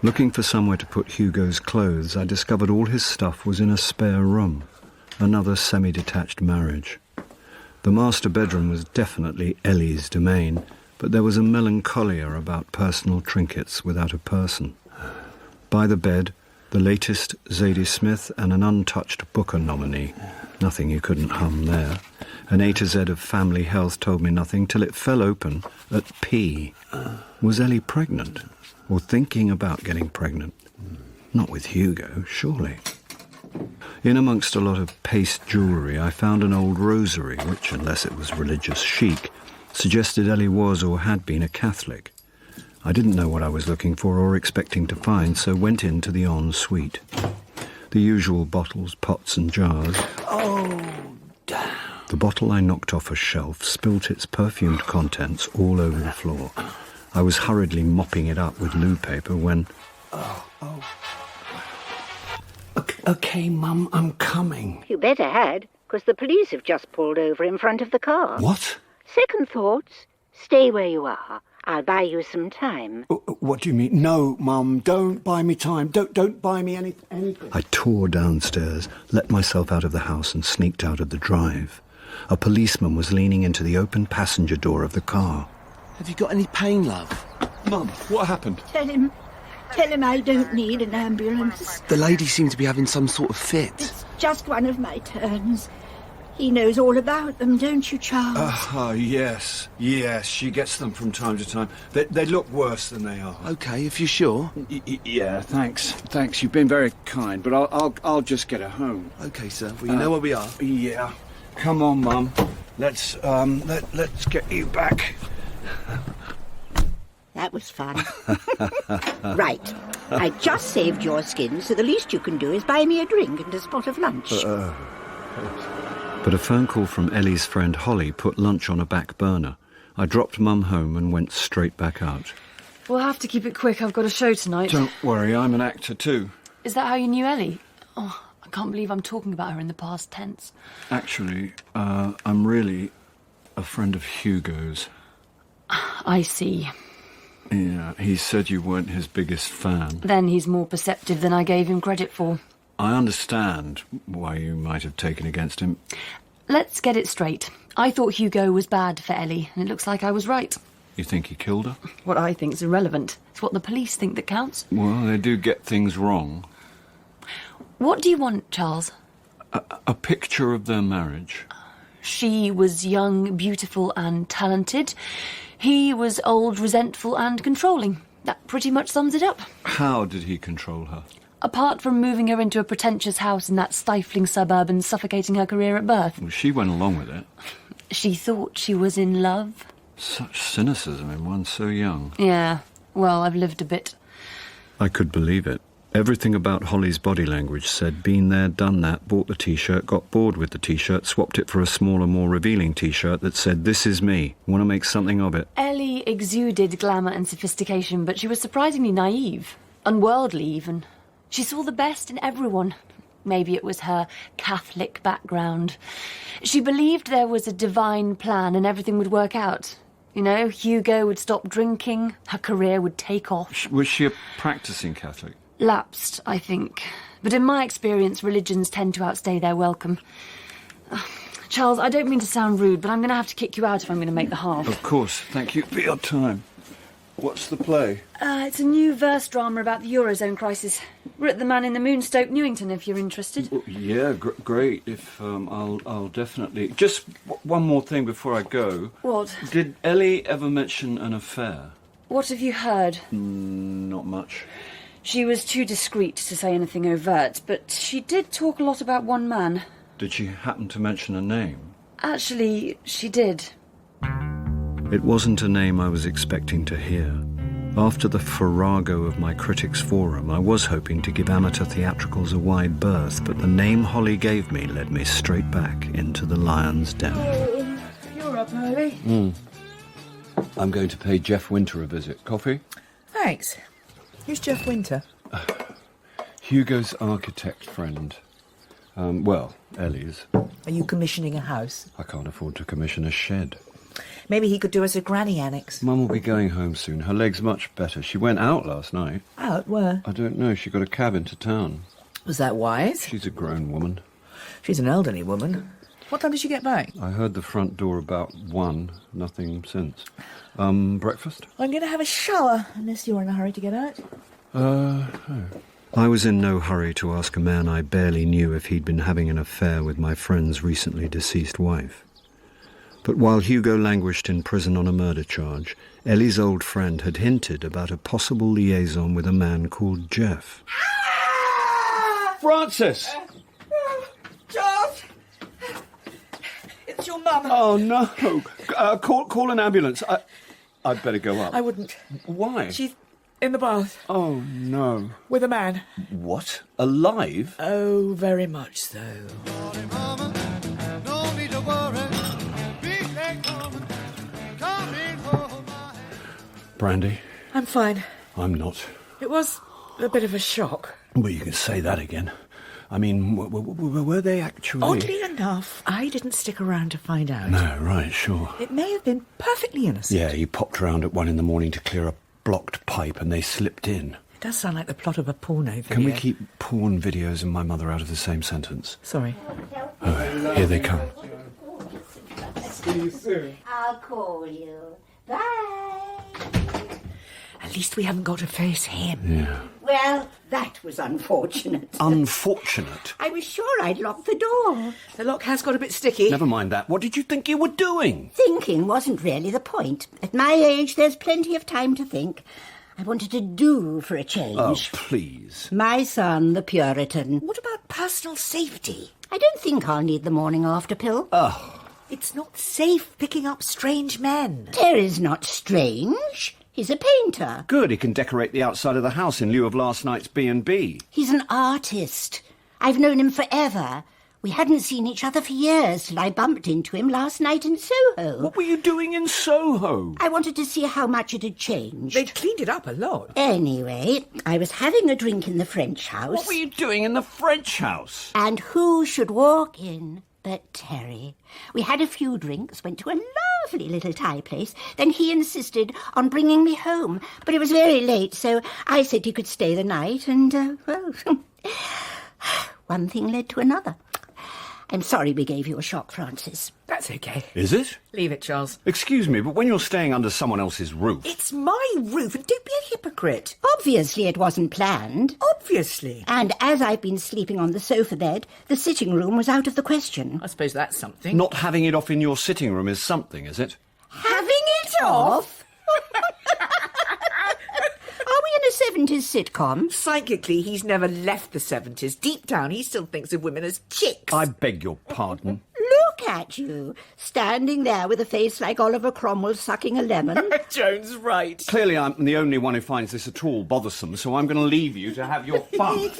Looking for somewhere to put Hugo's clothes, I discovered all his stuff was in a spare room. Another semi-detached marriage. The master bedroom was definitely Ellie's domain, but there was a melancholia about personal trinkets without a person. By the bed, the latest Zadie Smith and an untouched Booker nominee. Nothing you couldn't hum there. An A to Z of family health told me nothing till it fell open at P. Was Ellie pregnant? Or thinking about getting pregnant? Not with Hugo, surely. In amongst a lot of paste jewellery, I found an old rosary, which, unless it was religious chic, suggested Ellie was or had been a Catholic. I didn't know what I was looking for or expecting to find, so went into the ensuite. The usual bottles, pots and jars. Oh, damn. The bottle I knocked off a shelf spilt its perfumed contents all over the floor. I was hurriedly mopping it up with loo paper when... Okay, Mum, I'm coming. You better had, because the police have just pulled over in front of the car. What? Second thoughts. Stay where you are. I'll buy you some time. What do you mean? No, Mum, don't buy me time. Don't buy me anything. I tore downstairs, let myself out of the house and sneaked out of the drive. A policeman was leaning into the open passenger door of the car. Have you got any pain, love? Mum, what happened? Tell him I don't need an ambulance. The lady seemed to be having some sort of fit. It's just one of my turns. He knows all about them, don't you, Charles? Yes. Yes, she gets them from time to time. They look worse than they are. Okay, if you're sure. Yeah, thanks. Thanks, you've been very kind, but I'll just get her home. Okay, sir. Well, you know where we are. Yeah. Come on, Mum. Let's get you back. That was fun. Right. I just saved your skin, so the least you can do is buy me a drink and a spot of lunch. But a phone call from Ellie's friend Holly put lunch on a back burner. I dropped Mum home and went straight back out. We'll have to keep it quick. I've got a show tonight. Don't worry, I'm an actor too. Is that how you knew Ellie? Oh, I can't believe I'm talking about her in the past tense. Actually, I'm really a friend of Hugo's. I see. Yeah, he said you weren't his biggest fan. Then he's more perceptive than I gave him credit for. I understand why you might have taken against him. Let's get it straight. I thought Hugo was bad for Ellie, and it looks like I was right. You think he killed her? What I think's irrelevant. It's what the police think that counts. Well, they do get things wrong. What do you want, Charles? A picture of their marriage. She was young, beautiful and talented. He was old, resentful and controlling. That pretty much sums it up. How did he control her? Apart from moving her into a pretentious house in that stifling suburb and suffocating her career at birth. Well, she went along with it. She thought she was in love. Such cynicism in one so young. Yeah, well, I've lived a bit. I could believe it. Everything about Holly's body language said, been there, done that, bought the T-shirt, got bored with the T-shirt, swapped it for a smaller, more revealing T-shirt that said, this is me, want to make something of it. Ellie exuded glamour and sophistication, but she was surprisingly naive, unworldly even. She saw the best in everyone. Maybe it was her Catholic background. She believed there was a divine plan and everything would work out. You know, Hugo would stop drinking, her career would take off. Was she a practising Catholic? Lapsed, I think. But in my experience, religions tend to outstay their welcome. Charles, I don't mean to sound rude, but I'm going to have to kick you out if I'm going to make the half. Of course. Thank you for your time. What's the play? It's a new verse drama about the Eurozone crisis. We're at the Man in the Moon, Stoke Newington, if you're interested. Well, yeah, great. If I'll definitely... Just one more thing before I go. What? Did Ellie ever mention an affair? What have you heard? Not much. She was too discreet to say anything overt, but she did talk a lot about one man. Did she happen to mention a name? Actually, she did. It wasn't a name I was expecting to hear. After the farrago of my critics' forum, I was hoping to give amateur theatricals a wide berth, but the name Holly gave me led me straight back into the lion's den. Oh, you're up early. I'm going to pay Jeff Winter a visit. Coffee? Thanks. Who's Jeff Winter? Hugo's architect friend. Well, Ellie's. Are you commissioning a house? I can't afford to commission a shed. Maybe he could do us a granny annex. Mum will be going home soon. Her leg's much better. She went out last night. Out where? I don't know. She got a cab into town. Was that wise? She's a grown woman. She's an elderly woman. What time did she get back? I heard the front door about 1. Nothing since. Breakfast? I'm going to have a shower, unless you're in a hurry to get out. No. I was in no hurry to ask a man I barely knew if he'd been having an affair with my friend's recently deceased wife. But while Hugo languished in prison on a murder charge, Ellie's old friend had hinted about a possible liaison with a man called Jeff. Francis! Charles! It's your mum. Oh, no. Call an ambulance. I'd better go up. I wouldn't. Why? She's in the bath. Oh, no. With a man. What? Alive? Oh, very much so. Brandy? I'm fine. I'm not. It was a bit of a shock. Well, you can say that again. I mean, were they actually... Oddly enough, I didn't stick around to find out. No, right, sure. It may have been perfectly innocent. Yeah, he popped round at 1 a.m. to clear a blocked pipe and they slipped in. It does sound like the plot of a porno video. Can we keep porn videos and my mother out of the same sentence? Sorry. Oh, here they come. See you soon. I'll call you. Bye. At least we haven't got to face him. Yeah. Well, that was unfortunate. Unfortunate? I was sure I'd locked the door. The lock has got a bit sticky. Never mind that. What did you think you were doing? Thinking wasn't really the point. At my age, there's plenty of time to think. I wanted to do for a change. Oh, please. My son, the Puritan. What about personal safety? I don't think I'll need the morning after pill. Oh. It's not safe picking up strange men. Terry's not strange. He's a painter. Good, he can decorate the outside of the house in lieu of last night's B&B. He's an artist. I've known him forever. We hadn't seen each other for years till I bumped into him last night in Soho. What were you doing in Soho? I wanted to see how much it had changed. They'd cleaned it up a lot. Anyway, I was having a drink in the French house. What were you doing in the French house? And who should walk in but Terry? We had a few drinks, went to a lovely little Thai place. Then he insisted on bringing me home. But it was very late, so I said he could stay the night, and, well... One thing led to another. I'm sorry we gave you a shock, Francis. That's okay. Is it? Leave it, Charles. Excuse me, but when you're staying under someone else's roof... It's my roof, and don't be a hypocrite. Obviously it wasn't planned. Obviously. And as I've been sleeping on the sofa bed, the sitting room was out of the question. I suppose that's something. Not having it off in your sitting room is something, is it? Having it off? Are we in a 70s sitcom? Psychically, he's never left the 70s. Deep down, he still thinks of women as chicks. I beg your pardon. Look at you, standing there with a face like Oliver Cromwell sucking a lemon. Joan's right. Clearly, I'm the only one who finds this at all bothersome, so I'm going to leave you to have your fun.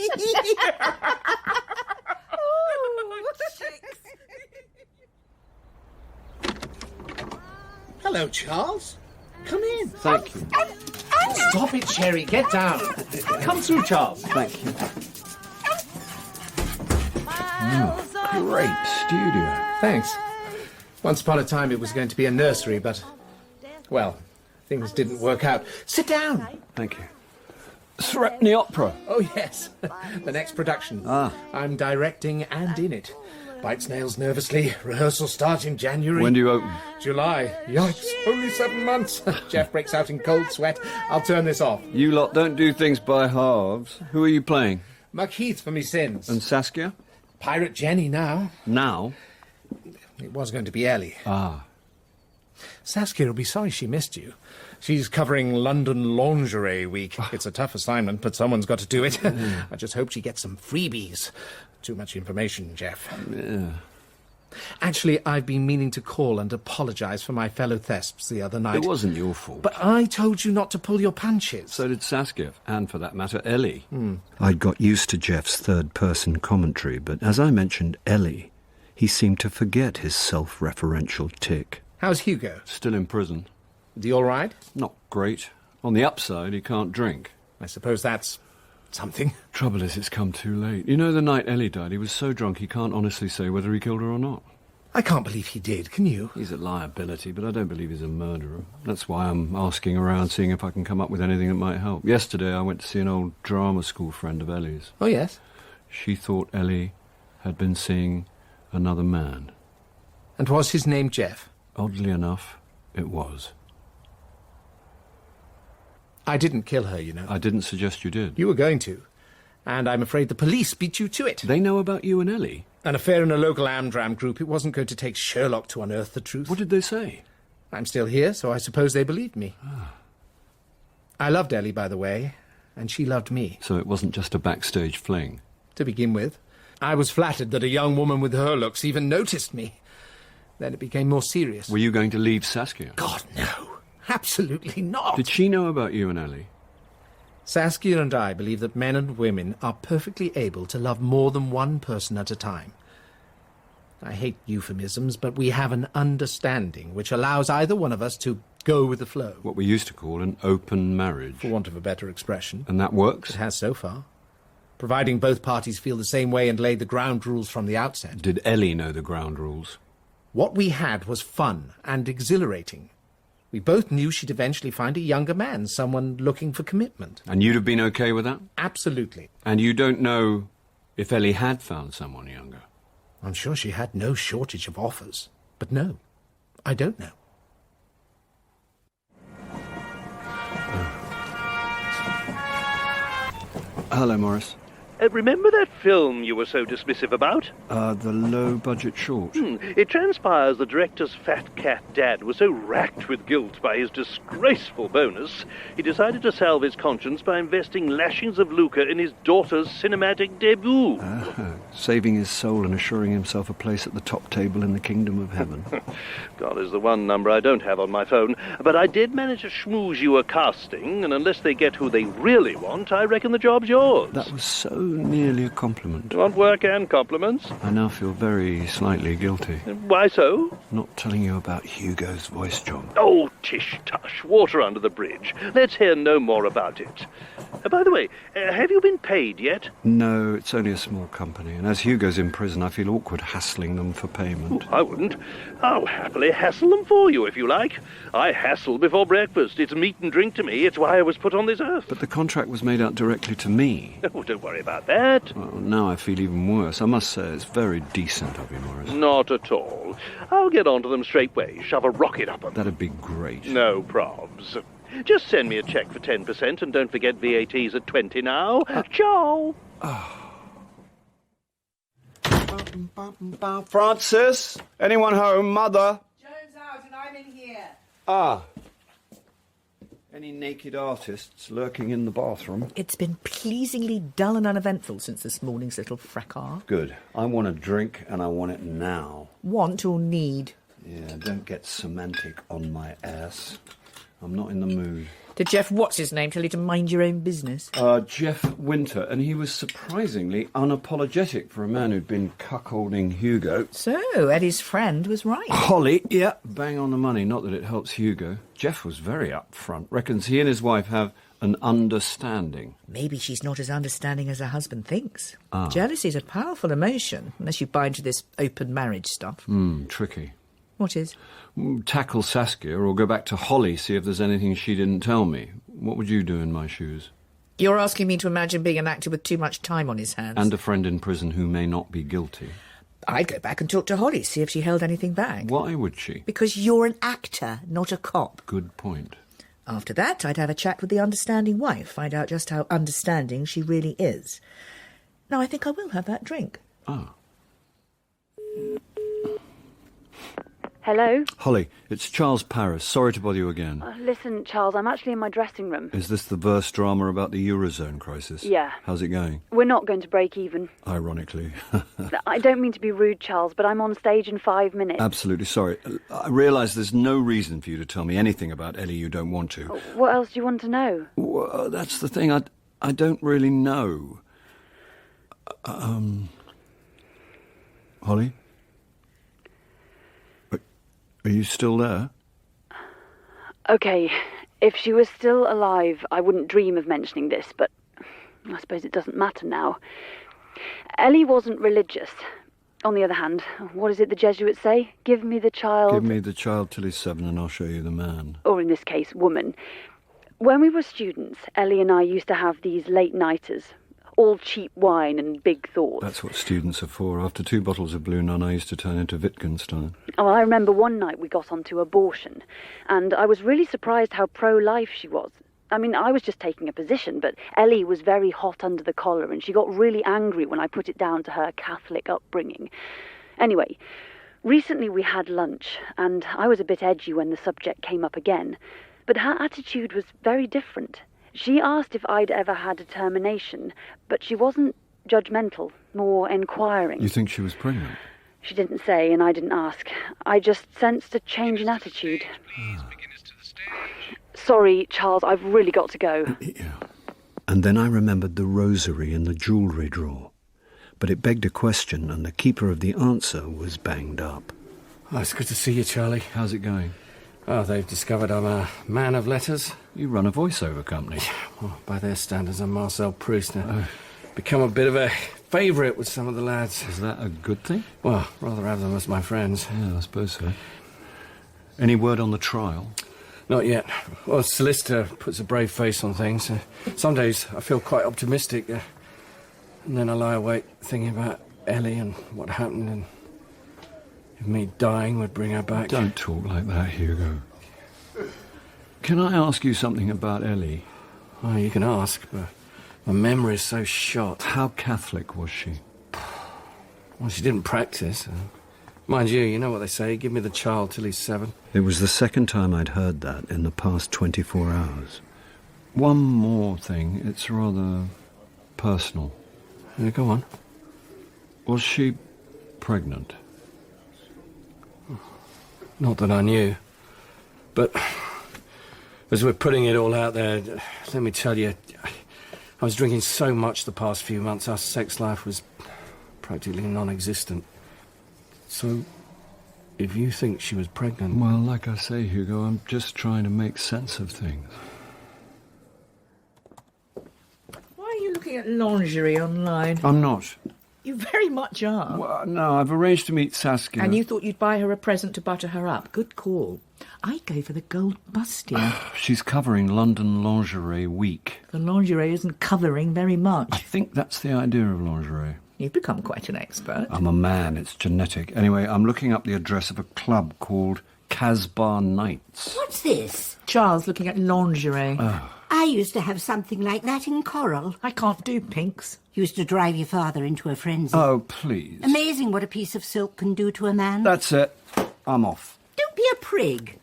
Hello, Charles. Come in. Thank you. Stop it, Cherry. Get down. Come through, Charles. Thank you. Great studio. Thanks. Once upon a time it was going to be a nursery, but, well, things didn't work out. Sit down. Thank you. Threepenny Opera. Oh, yes. The next production. I'm directing and in it. Bites nails nervously. Rehearsal starts in January. When do you open? July. Yikes. Only 7 months. Jeff breaks out in cold sweat. I'll turn this off. You lot don't do things by halves. Who are you playing? Macheath for me sins. And Saskia? Pirate Jenny now. Now? It was going to be Ellie. Ah. Saskia will be sorry she missed you. She's covering London Lingerie Week. It's a tough assignment, but someone's got to do it. I just hope she gets some freebies. Too much information, Jeff. Yeah. Actually, I've been meaning to call and apologise for my fellow thesps the other night. It wasn't your fault. But I told you not to pull your punches. So did Saskia, and for that matter, Ellie. I'd got used to Jeff's third-person commentary, but as I mentioned Ellie, he seemed to forget his self-referential tick. How's Hugo? Still in prison. Is he all right? Not great. On the upside, he can't drink. I suppose that's something. Trouble is, it's come too late. You know, the night Ellie died, he was so drunk he can't honestly say whether he killed her or not. I can't believe he did, can you? He's a liability, but I don't believe he's a murderer. That's why I'm asking around, seeing if I can come up with anything that might help. Yesterday, I went to see an old drama school friend of Ellie's. Oh, yes? She thought Ellie had been seeing another man. And was his name Jeff? Oddly enough, it was. I didn't kill her, you know. I didn't suggest you did. You were going to. And I'm afraid the police beat you to it. They know about you and Ellie? An affair in a local Amdram group. It wasn't going to take Sherlock to unearth the truth. What did they say? I'm still here, so I suppose they believed me. I loved Ellie, by the way, and she loved me. So it wasn't just a backstage fling? To begin with. I was flattered that a young woman with her looks even noticed me. Then it became more serious. Were you going to leave Saskia? God, no. Absolutely not. Did she know about you and Ellie? Saskia and I believe that men and women are perfectly able to love more than one person at a time. I hate euphemisms, but we have an understanding which allows either one of us to go with the flow. What we used to call an open marriage. For want of a better expression. And that works? It has so far. Providing both parties feel the same way and lay the ground rules from the outset. Did Ellie know the ground rules? What we had was fun and exhilarating. We both knew she'd eventually find a younger man, someone looking for commitment. And you'd have been okay with that? Absolutely. And you don't know if Ellie had found someone younger? I'm sure she had no shortage of offers. But no, I don't know. Hello, Morris. Remember that film you were so dismissive about? The low-budget short. It transpires the director's fat cat dad was so racked with guilt by his disgraceful bonus, he decided to salve his conscience by investing lashings of lucre in his daughter's cinematic debut. Saving his soul and assuring himself a place at the top table in the kingdom of heaven. God is the one number I don't have on my phone, but I did manage to schmooze you a casting, and unless they get who they really want, I reckon the job's yours. That was so nearly a compliment. You want work and compliments? I now feel very slightly guilty. Why so? Not telling you about Hugo's voice job. Oh, tish-tush, water under the bridge. Let's hear no more about it. By the way, have you been paid yet? No, it's only a small company, and As Hugo's in prison, I feel awkward hassling them for payment. I wouldn't. I'll happily hassle them for you, if you like. I hassle before breakfast. It's meat and drink to me. It's why I was put on this earth. But the contract was made out directly to me. Oh, don't worry about that. Well, now I feel even worse. I must say, it's very decent of you, Morris. Not at all. I'll get on to them straightway. Shove a rocket up them. That'd be great. No probs. Just send me a cheque for 10% and don't forget VAT's at 20 now. Ciao. Francis? Anyone home? Mother? Joan's out and I'm in here. Ah. Any naked artists lurking in the bathroom? It's been pleasingly dull and uneventful since this morning's little fracas. Good. I want a drink and I want it now. Want or need? Yeah, don't get semantic on my ass. I'm not in the mood. Did Jeff What's-His-Name tell you to mind your own business? Jeff Winter, and he was surprisingly unapologetic for a man who'd been cuckolding Hugo. So, Eddie's friend was right. Holly, yeah, bang on the money, not that it helps Hugo. Jeff was very upfront, reckons he and his wife have an understanding. Maybe she's not as understanding as her husband thinks. Ah. Jealousy's a powerful emotion, unless you buy into this open marriage stuff. Tricky. What is? Tackle Saskia or go back to Holly, see if there's anything she didn't tell me. What would you do in my shoes? You're asking me to imagine being an actor with too much time on his hands. And a friend in prison who may not be guilty. I'd go back and talk to Holly, see if she held anything back. Why would she? Because you're an actor, not a cop. Good point. After that, I'd have a chat with the understanding wife, find out just how understanding she really is. Now, I think I will have that drink. Ah. Hello? Holly, it's Charles Paris. Sorry to bother you again. Listen, Charles, I'm actually in my dressing room. Is this the verse drama about the Eurozone crisis? Yeah. How's it going? We're not going to break even. Ironically. I don't mean to be rude, Charles, but I'm on stage in 5 minutes. Absolutely sorry. I realise there's no reason for you to tell me anything about Ellie you don't want to. What else do you want to know? Well, that's the thing. I don't really know. Holly? Are you still there? Okay, if she was still alive, I wouldn't dream of mentioning this, but I suppose it doesn't matter now. Ellie wasn't religious. On the other hand, what is it the Jesuits say? Give me the child... Give me the child till he's 7 and I'll show you the man. Or in this case, woman. When we were students, Ellie and I used to have these late-nighters. All cheap wine and big thoughts. That's what students are for. After 2 bottles of Blue Nun, I used to turn into Wittgenstein. Oh, I remember one night we got onto abortion, and I was really surprised how pro-life she was. I mean, I was just taking a position, but Ellie was very hot under the collar, and she got really angry when I put it down to her Catholic upbringing. Anyway, recently we had lunch, and I was a bit edgy when the subject came up again, but her attitude was very different. She asked if I'd ever had a termination, but she wasn't judgmental, more enquiring. You think she was pregnant? She didn't say, and I didn't ask. I just sensed a change in attitude. Sorry, Charles, I've really got to go. Yeah. And then I remembered the rosary in the jewellery drawer. But it begged a question, and the keeper of the answer was banged up. Oh, it's good to see you, Charlie. How's it going? Oh, they've discovered I'm a man of letters. You run a voiceover company. Well, by their standards, I'm Marcel Proust now. Become a bit of a favourite with some of the lads. Is that a good thing? Well, rather have them as my friends. Yeah, I suppose so. Any word on the trial? Not yet. Well, solicitor puts a brave face on things. Some days I feel quite optimistic. And then I lie awake thinking about Ellie and what happened and if me dying would bring her back. Don't talk like that, Hugo. Can I ask you something about Ellie? Oh, you can ask, but my memory's so shot. How Catholic was she? Well, she didn't practice. Mind you know what they say, give me the child till he's 7. It was the second time I'd heard that in the past 24 hours. One more thing, it's rather personal. Yeah, go on. Was she pregnant? Not that I knew. But as we're putting it all out there, let me tell you, I was drinking so much the past few months, our sex life was practically non-existent. So, if you think she was pregnant... Well, like I say, Hugo, I'm just trying to make sense of things. Why are you looking at lingerie online? I'm not. You very much are. Well, no, I've arranged to meet Saskia. And you thought you'd buy her a present to butter her up. Good call. I'd go for the gold bustier. She's covering London Lingerie Week. The lingerie isn't covering very much. I think that's the idea of lingerie. You've become quite an expert. I'm a man, it's genetic. Anyway, I'm looking up the address of a club called Casbah Nights. What's this? Charles looking at lingerie. Oh. I used to have something like that in Coral. I can't do pinks. Used to drive your father into a frenzy. Oh, please. Amazing what a piece of silk can do to a man. That's it. I'm off. Don't be a prig.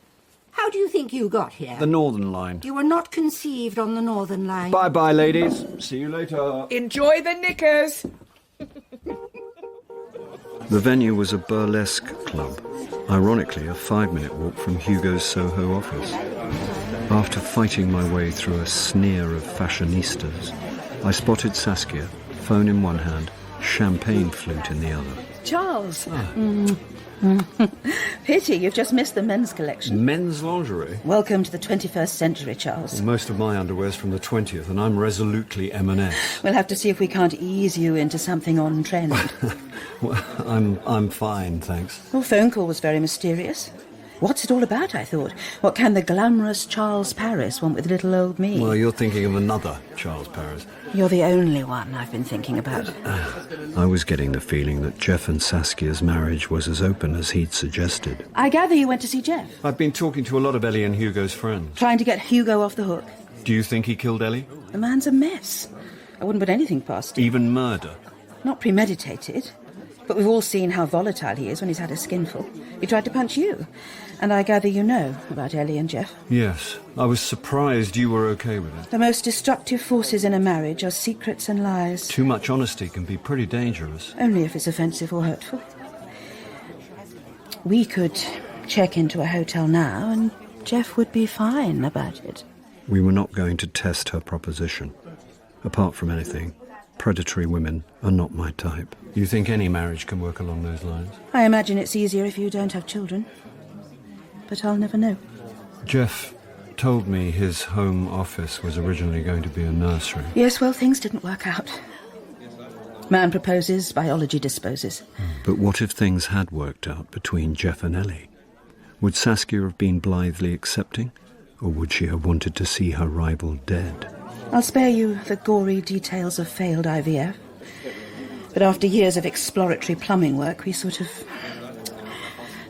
How do you think you got here? The Northern Line. You were not conceived on the Northern Line. Bye-bye, ladies. See you later. Enjoy the knickers. The venue was a burlesque club, ironically a 5-minute walk from Hugo's Soho office. After fighting my way through a sneer of fashionistas, I spotted Saskia, phone in one hand, champagne flute in the other. Charles. Pity, you've just missed the men's collection. Men's lingerie? Welcome to the 21st century, Charles. Well, most of my underwear's from the 20th, and I'm resolutely M&S. We'll have to see if we can't ease you into something on trend. Well, I'm fine, thanks. Your phone call was very mysterious. What's it all about, I thought? What can the glamorous Charles Paris want with little old me? Well, you're thinking of another Charles Paris. You're the only one I've been thinking about. I was getting the feeling that Jeff and Saskia's marriage was as open as he'd suggested. I gather you went to see Jeff. I've been talking to a lot of Ellie and Hugo's friends. Trying to get Hugo off the hook. Do you think he killed Ellie? The man's a mess. I wouldn't put anything past him. Even murder? Not premeditated. But we've all seen how volatile he is when he's had a skinful. He tried to punch you. And I gather you know about Ellie and Jeff. Yes. I was surprised you were okay with it. The most destructive forces in a marriage are secrets and lies. Too much honesty can be pretty dangerous. Only if it's offensive or hurtful. We could check into a hotel now and Jeff would be fine about it. We were not going to test her proposition. Apart from anything, predatory women are not my type. You think any marriage can work along those lines? I imagine it's easier if you don't have children. But I'll never know. Jeff told me his home office was originally going to be a nursery. Yes, well, things didn't work out. Man proposes, biology disposes. But what if things had worked out between Jeff and Ellie? Would Saskia have been blithely accepting? Or would she have wanted to see her rival dead? I'll spare you the gory details of failed IVF. But after years of exploratory plumbing work, we sort of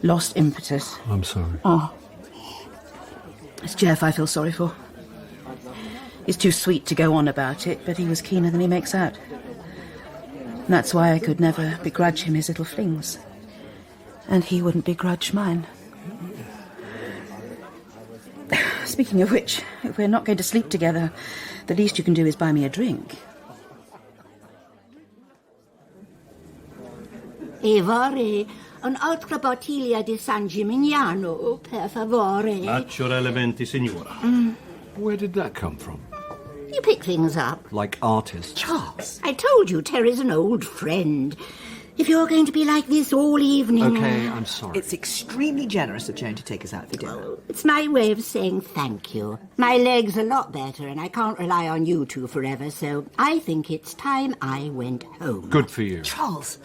lost impetus. I'm sorry. Oh. It's Jeff I feel sorry for. He's too sweet to go on about it, but he was keener than he makes out. And that's why I could never begrudge him his little flings. And he wouldn't begrudge mine. Speaking of which, if we're not going to sleep together, the least you can do is buy me a drink. E vorrei un'altra bottiglia di San Gimignano, per favore. Naturale 20, signora. Where did that come from? You pick things up. Like artists. Charles, I told you Terry's an old friend. If you're going to be like this all evening... Okay, I'm sorry. It's extremely generous of Joan to take us out for dinner. Oh, it's my way of saying thank you. My leg's a lot better and I can't rely on you two forever, so I think it's time I went home. Good for you. Charles,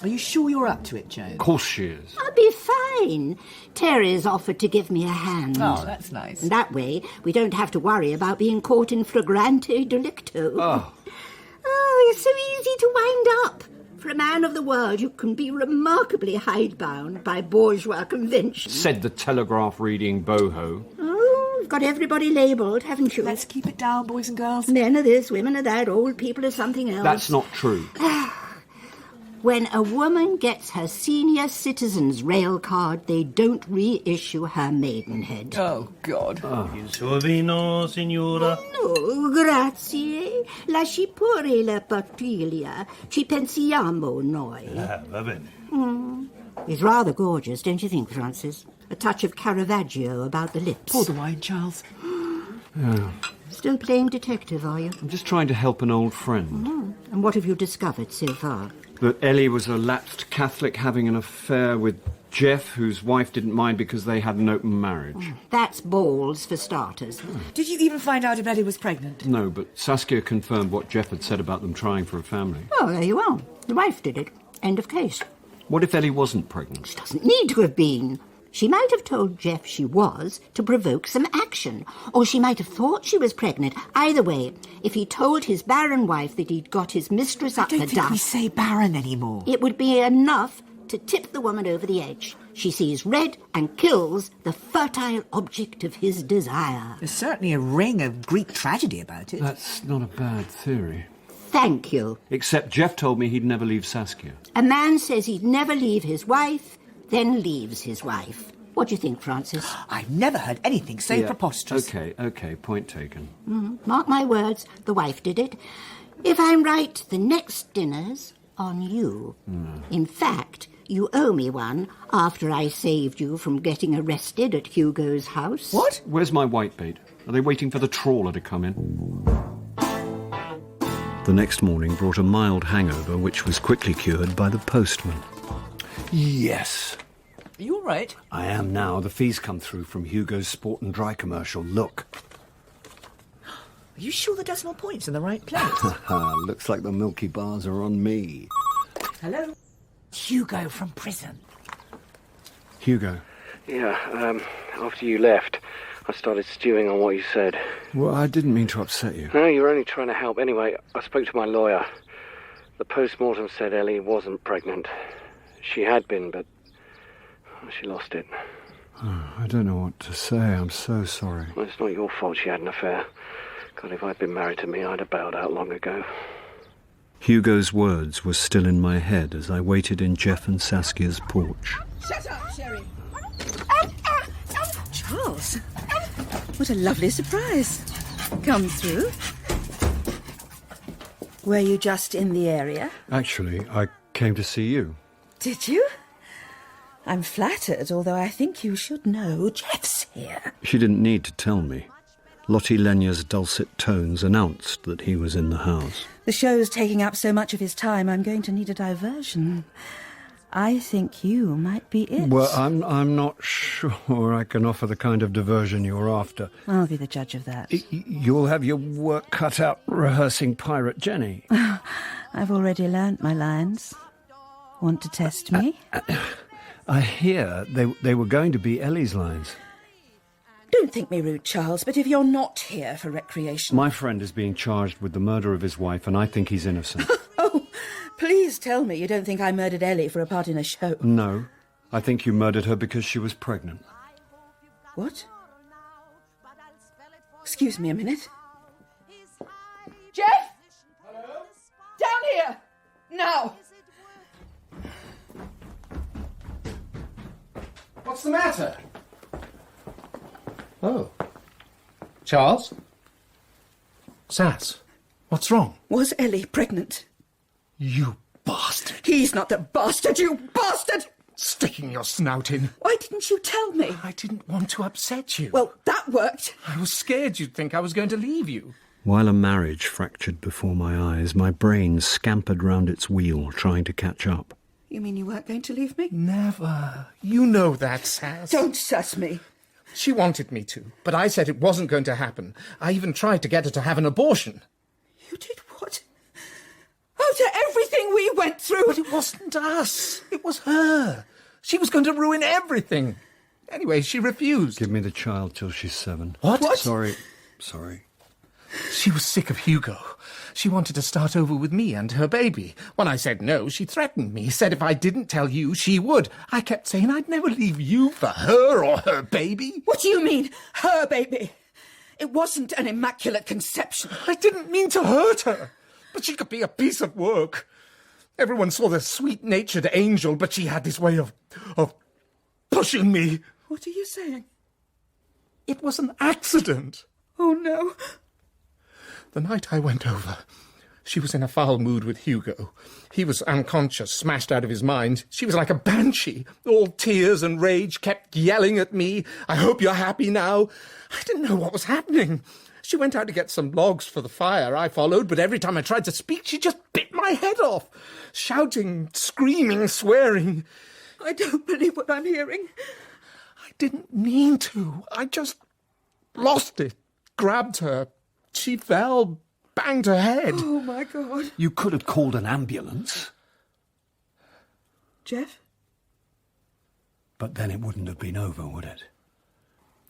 are you sure you're up to it, Joan? Of course she is. I'll be fine. Terry's offered to give me a hand. Oh, that's nice. And that way, we don't have to worry about being caught in flagrante delicto. Oh, it's so easy to wind up. For a man of the world, you can be remarkably hidebound by bourgeois convention. Said the telegraph-reading boho. Oh, you've got everybody labelled, haven't you? Let's keep it down, boys and girls. Men are this, women are that, old people are something else. That's not true. When a woman gets her senior citizen's rail card, they don't reissue her maidenhead. Oh, God. Il suo vino, signora? No, grazie. Lasci pure la bottiglia. Ci pensiamo noi. Va bene. He's rather gorgeous, don't you think, Francis? A touch of Caravaggio about the lips. Pour the wine, Charles. Yeah. Still playing detective, are you? I'm just trying to help an old friend. And what have you discovered so far? That Ellie was a lapsed Catholic having an affair with Jeff, whose wife didn't mind because they had an open marriage. That's balls, for starters. Did you even find out if Ellie was pregnant? No, but Saskia confirmed what Jeff had said about them trying for a family. Oh, there you are. The wife did it. End of case. What if Ellie wasn't pregnant? She doesn't need to have been. She might have told Jeff she was to provoke some action, or she might have thought she was pregnant. Either way, if he told his barren wife that he'd got his mistress up I the don't think we duff, say barren anymore. it would be enough to tip the woman over the edge. She sees red and kills the fertile object of his desire. There's certainly a ring of Greek tragedy about it. That's not a bad theory. Thank you. Except Jeff told me he'd never leave Saskia. A man says he'd never leave his wife, then leaves his wife. What do you think, Francis? I've never heard anything so preposterous. Okay, point taken. Mark my words, the wife did it. If I'm right, the next dinner's on you. In fact, you owe me one after I saved you from getting arrested at Hugo's house. What? Where's my whitebait? Are they waiting for the trawler to come in? The next morning brought a mild hangover, which was quickly cured by the postman. Yes. Are you all right? I am now. The fees come through from Hugo's Sport and Dry commercial. Look. Are you sure the decimal point's in the right place? Looks like the Milky Bars are on me. Hello? Hugo from prison. Hugo. Yeah, after you left, I started stewing on what you said. Well, I didn't mean to upset you. No, you were only trying to help. Anyway, I spoke to my lawyer. The post-mortem said Ellie wasn't pregnant. She had been, but she lost it. Oh, I don't know what to say. I'm so sorry. Well, it's not your fault she had an affair. God, if I'd been married to me, I'd have bailed out long ago. Hugo's words were still in my head as I waited in Jeff and Saskia's porch. Shut up, Sherry. Charles, what a lovely surprise. Come through. Were you just in the area? Actually, I came to see you. Did you? I'm flattered, although I think you should know Jeff's here. She didn't need to tell me. Lottie Lenya's dulcet tones announced that he was in the house. The show's taking up so much of his time, I'm going to need a diversion. I think you might be it. Well, I'm not sure I can offer the kind of diversion you're after. I'll be the judge of that. You'll have your work cut out rehearsing Pirate Jenny. I've already learnt my lines. Want to test me? I hear they were going to be Ellie's lines. Don't think me rude, Charles, but if you're not here for recreation... My friend is being charged with the murder of his wife, and I think he's innocent. Oh, please tell me you don't think I murdered Ellie for a part in a show. No, I think you murdered her because she was pregnant. What? Excuse me a minute. Jeff! Hello? Down here! Now! What's the matter? Oh. Charles? Sass, what's wrong? Was Ellie pregnant? You bastard. He's not the bastard, you bastard! Sticking your snout in. Why didn't you tell me? I didn't want to upset you. Well, that worked. I was scared you'd think I was going to leave you. While a marriage fractured before my eyes, my brain scampered round its wheel, trying to catch up. You mean you weren't going to leave me? Never. You know that, Sass. Don't sass me. She wanted me to, but I said it wasn't going to happen. I even tried to get her to have an abortion. You did what? After everything we went through? But it wasn't us. It was her. She was going to ruin everything. Anyway, she refused. Give me the child till she's 7. What? Sorry. She was sick of Hugo. She wanted to start over with me and her baby. When I said no, she threatened me, said if I didn't tell you, she would. I kept saying I'd never leave you for her or her baby. What do you mean, her baby? It wasn't an immaculate conception. I didn't mean to hurt her, but she could be a piece of work. Everyone saw the sweet-natured angel, but she had this way of pushing me. What are you saying? It was an accident. Oh, no. The night I went over, she was in a foul mood with Hugo. He was unconscious, smashed out of his mind. She was like a banshee, all tears and rage, kept yelling at me. I hope you're happy now. I didn't know what was happening. She went out to get some logs for the fire. I followed, but every time I tried to speak, she just bit my head off, shouting, screaming, swearing. I don't believe what I'm hearing. I didn't mean to. I just lost it, grabbed her. She fell, banged her head. Oh, my God. You could have called an ambulance. Jeff? But then it wouldn't have been over, would it?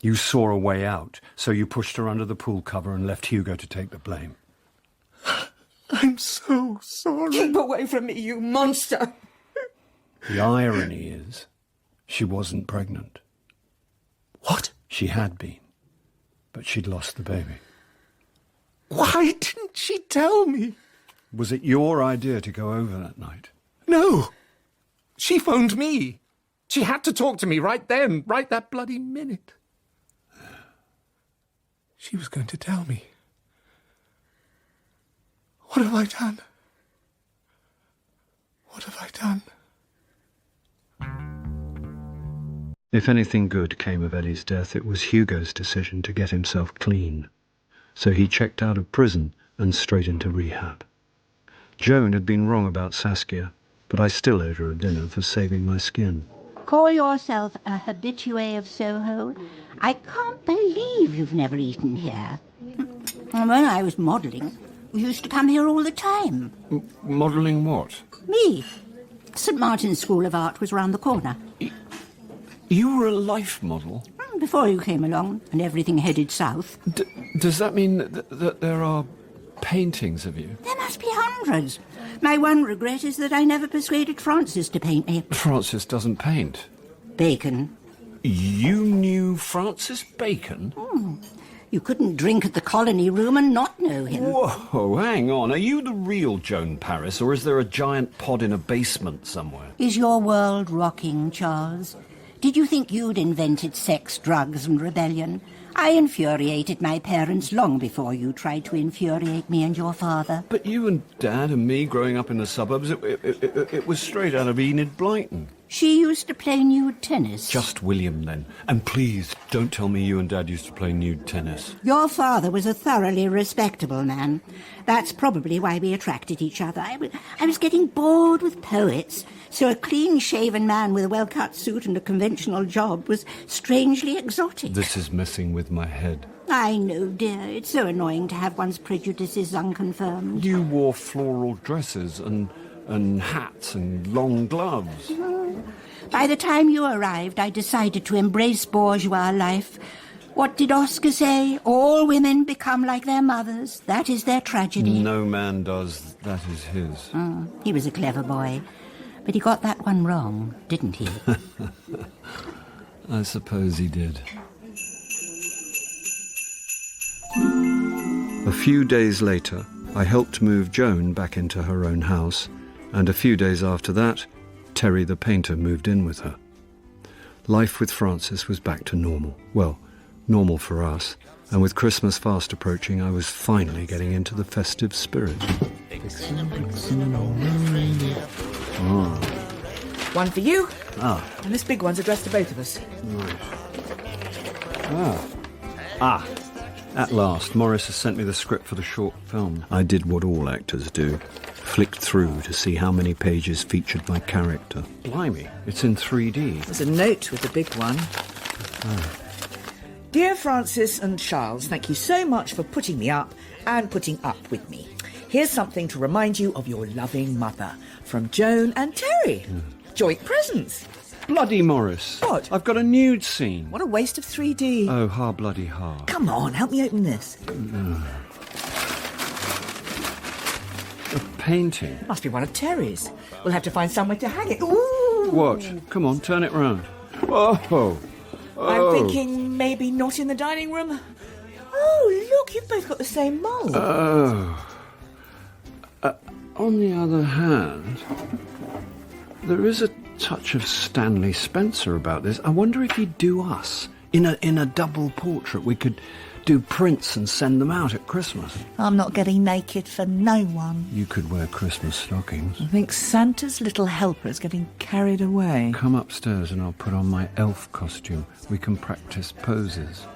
You saw a way out, so you pushed her under the pool cover and left Hugo to take the blame. I'm so sorry. Keep away from me, you monster! The irony is, she wasn't pregnant. What? She had been, but she'd lost the baby. Why didn't she tell me? Was it your idea to go over that night? No. She phoned me. She had to talk to me right then, right that bloody minute. She was going to tell me. What have I done? What have I done? If anything good came of Ellie's death, it was Hugo's decision to get himself clean. So he checked out of prison and straight into rehab. Joan had been wrong about Saskia, but I still owed her a dinner for saving my skin. Call yourself a habitué of Soho? I can't believe you've never eaten here. When I was modelling, we used to come here all the time. Modelling what? Me. St Martin's School of Art was round the corner. You were a life model? Before you came along and everything headed south. Does that mean that there are paintings of you? There must be hundreds. My one regret is that I never persuaded Francis to paint me. Francis doesn't paint. Bacon. You knew Francis Bacon? You couldn't drink at the Colony Room and not know him. Whoa, hang on. Are you the real Joan Paris, or is there a giant pod in a basement somewhere? Is your world rocking, Charles? Did you think you'd invented sex, drugs and rebellion? I infuriated my parents long before you tried to infuriate me and your father. But you and Dad and me growing up in the suburbs, it was straight out of Enid Blyton. She used to play nude tennis. Just William, then. And please, don't tell me you and Dad used to play nude tennis. Your father was a thoroughly respectable man. That's probably why we attracted each other. I was getting bored with poets, so a clean-shaven man with a well-cut suit and a conventional job was strangely exotic. This is messing with my head. I know, dear. It's so annoying to have one's prejudices unconfirmed. You wore floral dresses and hats and long gloves. By the time you arrived, I decided to embrace bourgeois life. What did Oscar say? All women become like their mothers. That is their tragedy. No man does. That is his. He was a clever boy. But he got that one wrong, didn't he? I suppose he did. A few days later, I helped move Joan back into her own house, and a few days after that, Terry the painter moved in with her. Life with Francis was back to normal. Well, normal for us, and with Christmas fast approaching, I was finally getting into the festive spirit. One for you. Ah. And this big one's addressed to both of us. Right. At last, Morris has sent me the script for the short film. I did what all actors do. Flicked through to see how many pages featured my character. Blimey, it's in 3D. There's a note with the big one. Dear Francis and Charles, thank you so much for putting me up and putting up with me. Here's something to remind you of your loving mother. From Joan and Terry. Joint presents. Bloody Morris. What? I've got a nude scene. What a waste of 3D. Oh, ha bloody ha. Come on, help me open this. A painting? Must be one of Terry's. We'll have to find somewhere to hang it. Ooh! What? Come on, turn it round. Oh. I'm thinking maybe not in the dining room. Oh, look, you've both got the same mould. Oh. On the other hand, there is a touch of Stanley Spencer about this. I wonder if he'd do us in a double portrait. We could do prints and send them out at Christmas. I'm not getting naked for no one. You could wear Christmas stockings. I think Santa's little helper is getting carried away. Come upstairs and I'll put on my elf costume. We can practice poses.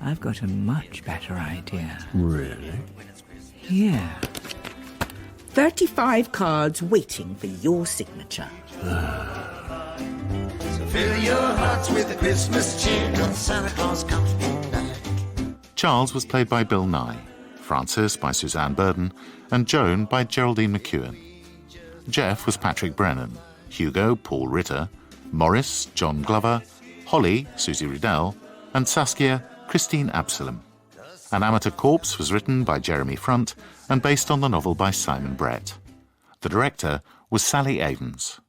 I've got a much better idea. Really? Here. 35 cards waiting for your signature. So fill your hearts with the Christmas cheer, 'cause Santa Claus comes tonight. Charles was played by Bill Nighy, Frances by Suzanne Burden, and Joan by Geraldine McEwen. Jeff was Patrick Brennan, Hugo, Paul Ritter, Morris, John Glover, Holly, Susie Riddell, and Saskia, Christine Absalom. An Amateur Corpse was written by Jeremy Front and based on the novel by Simon Brett. The director was Sally Avens.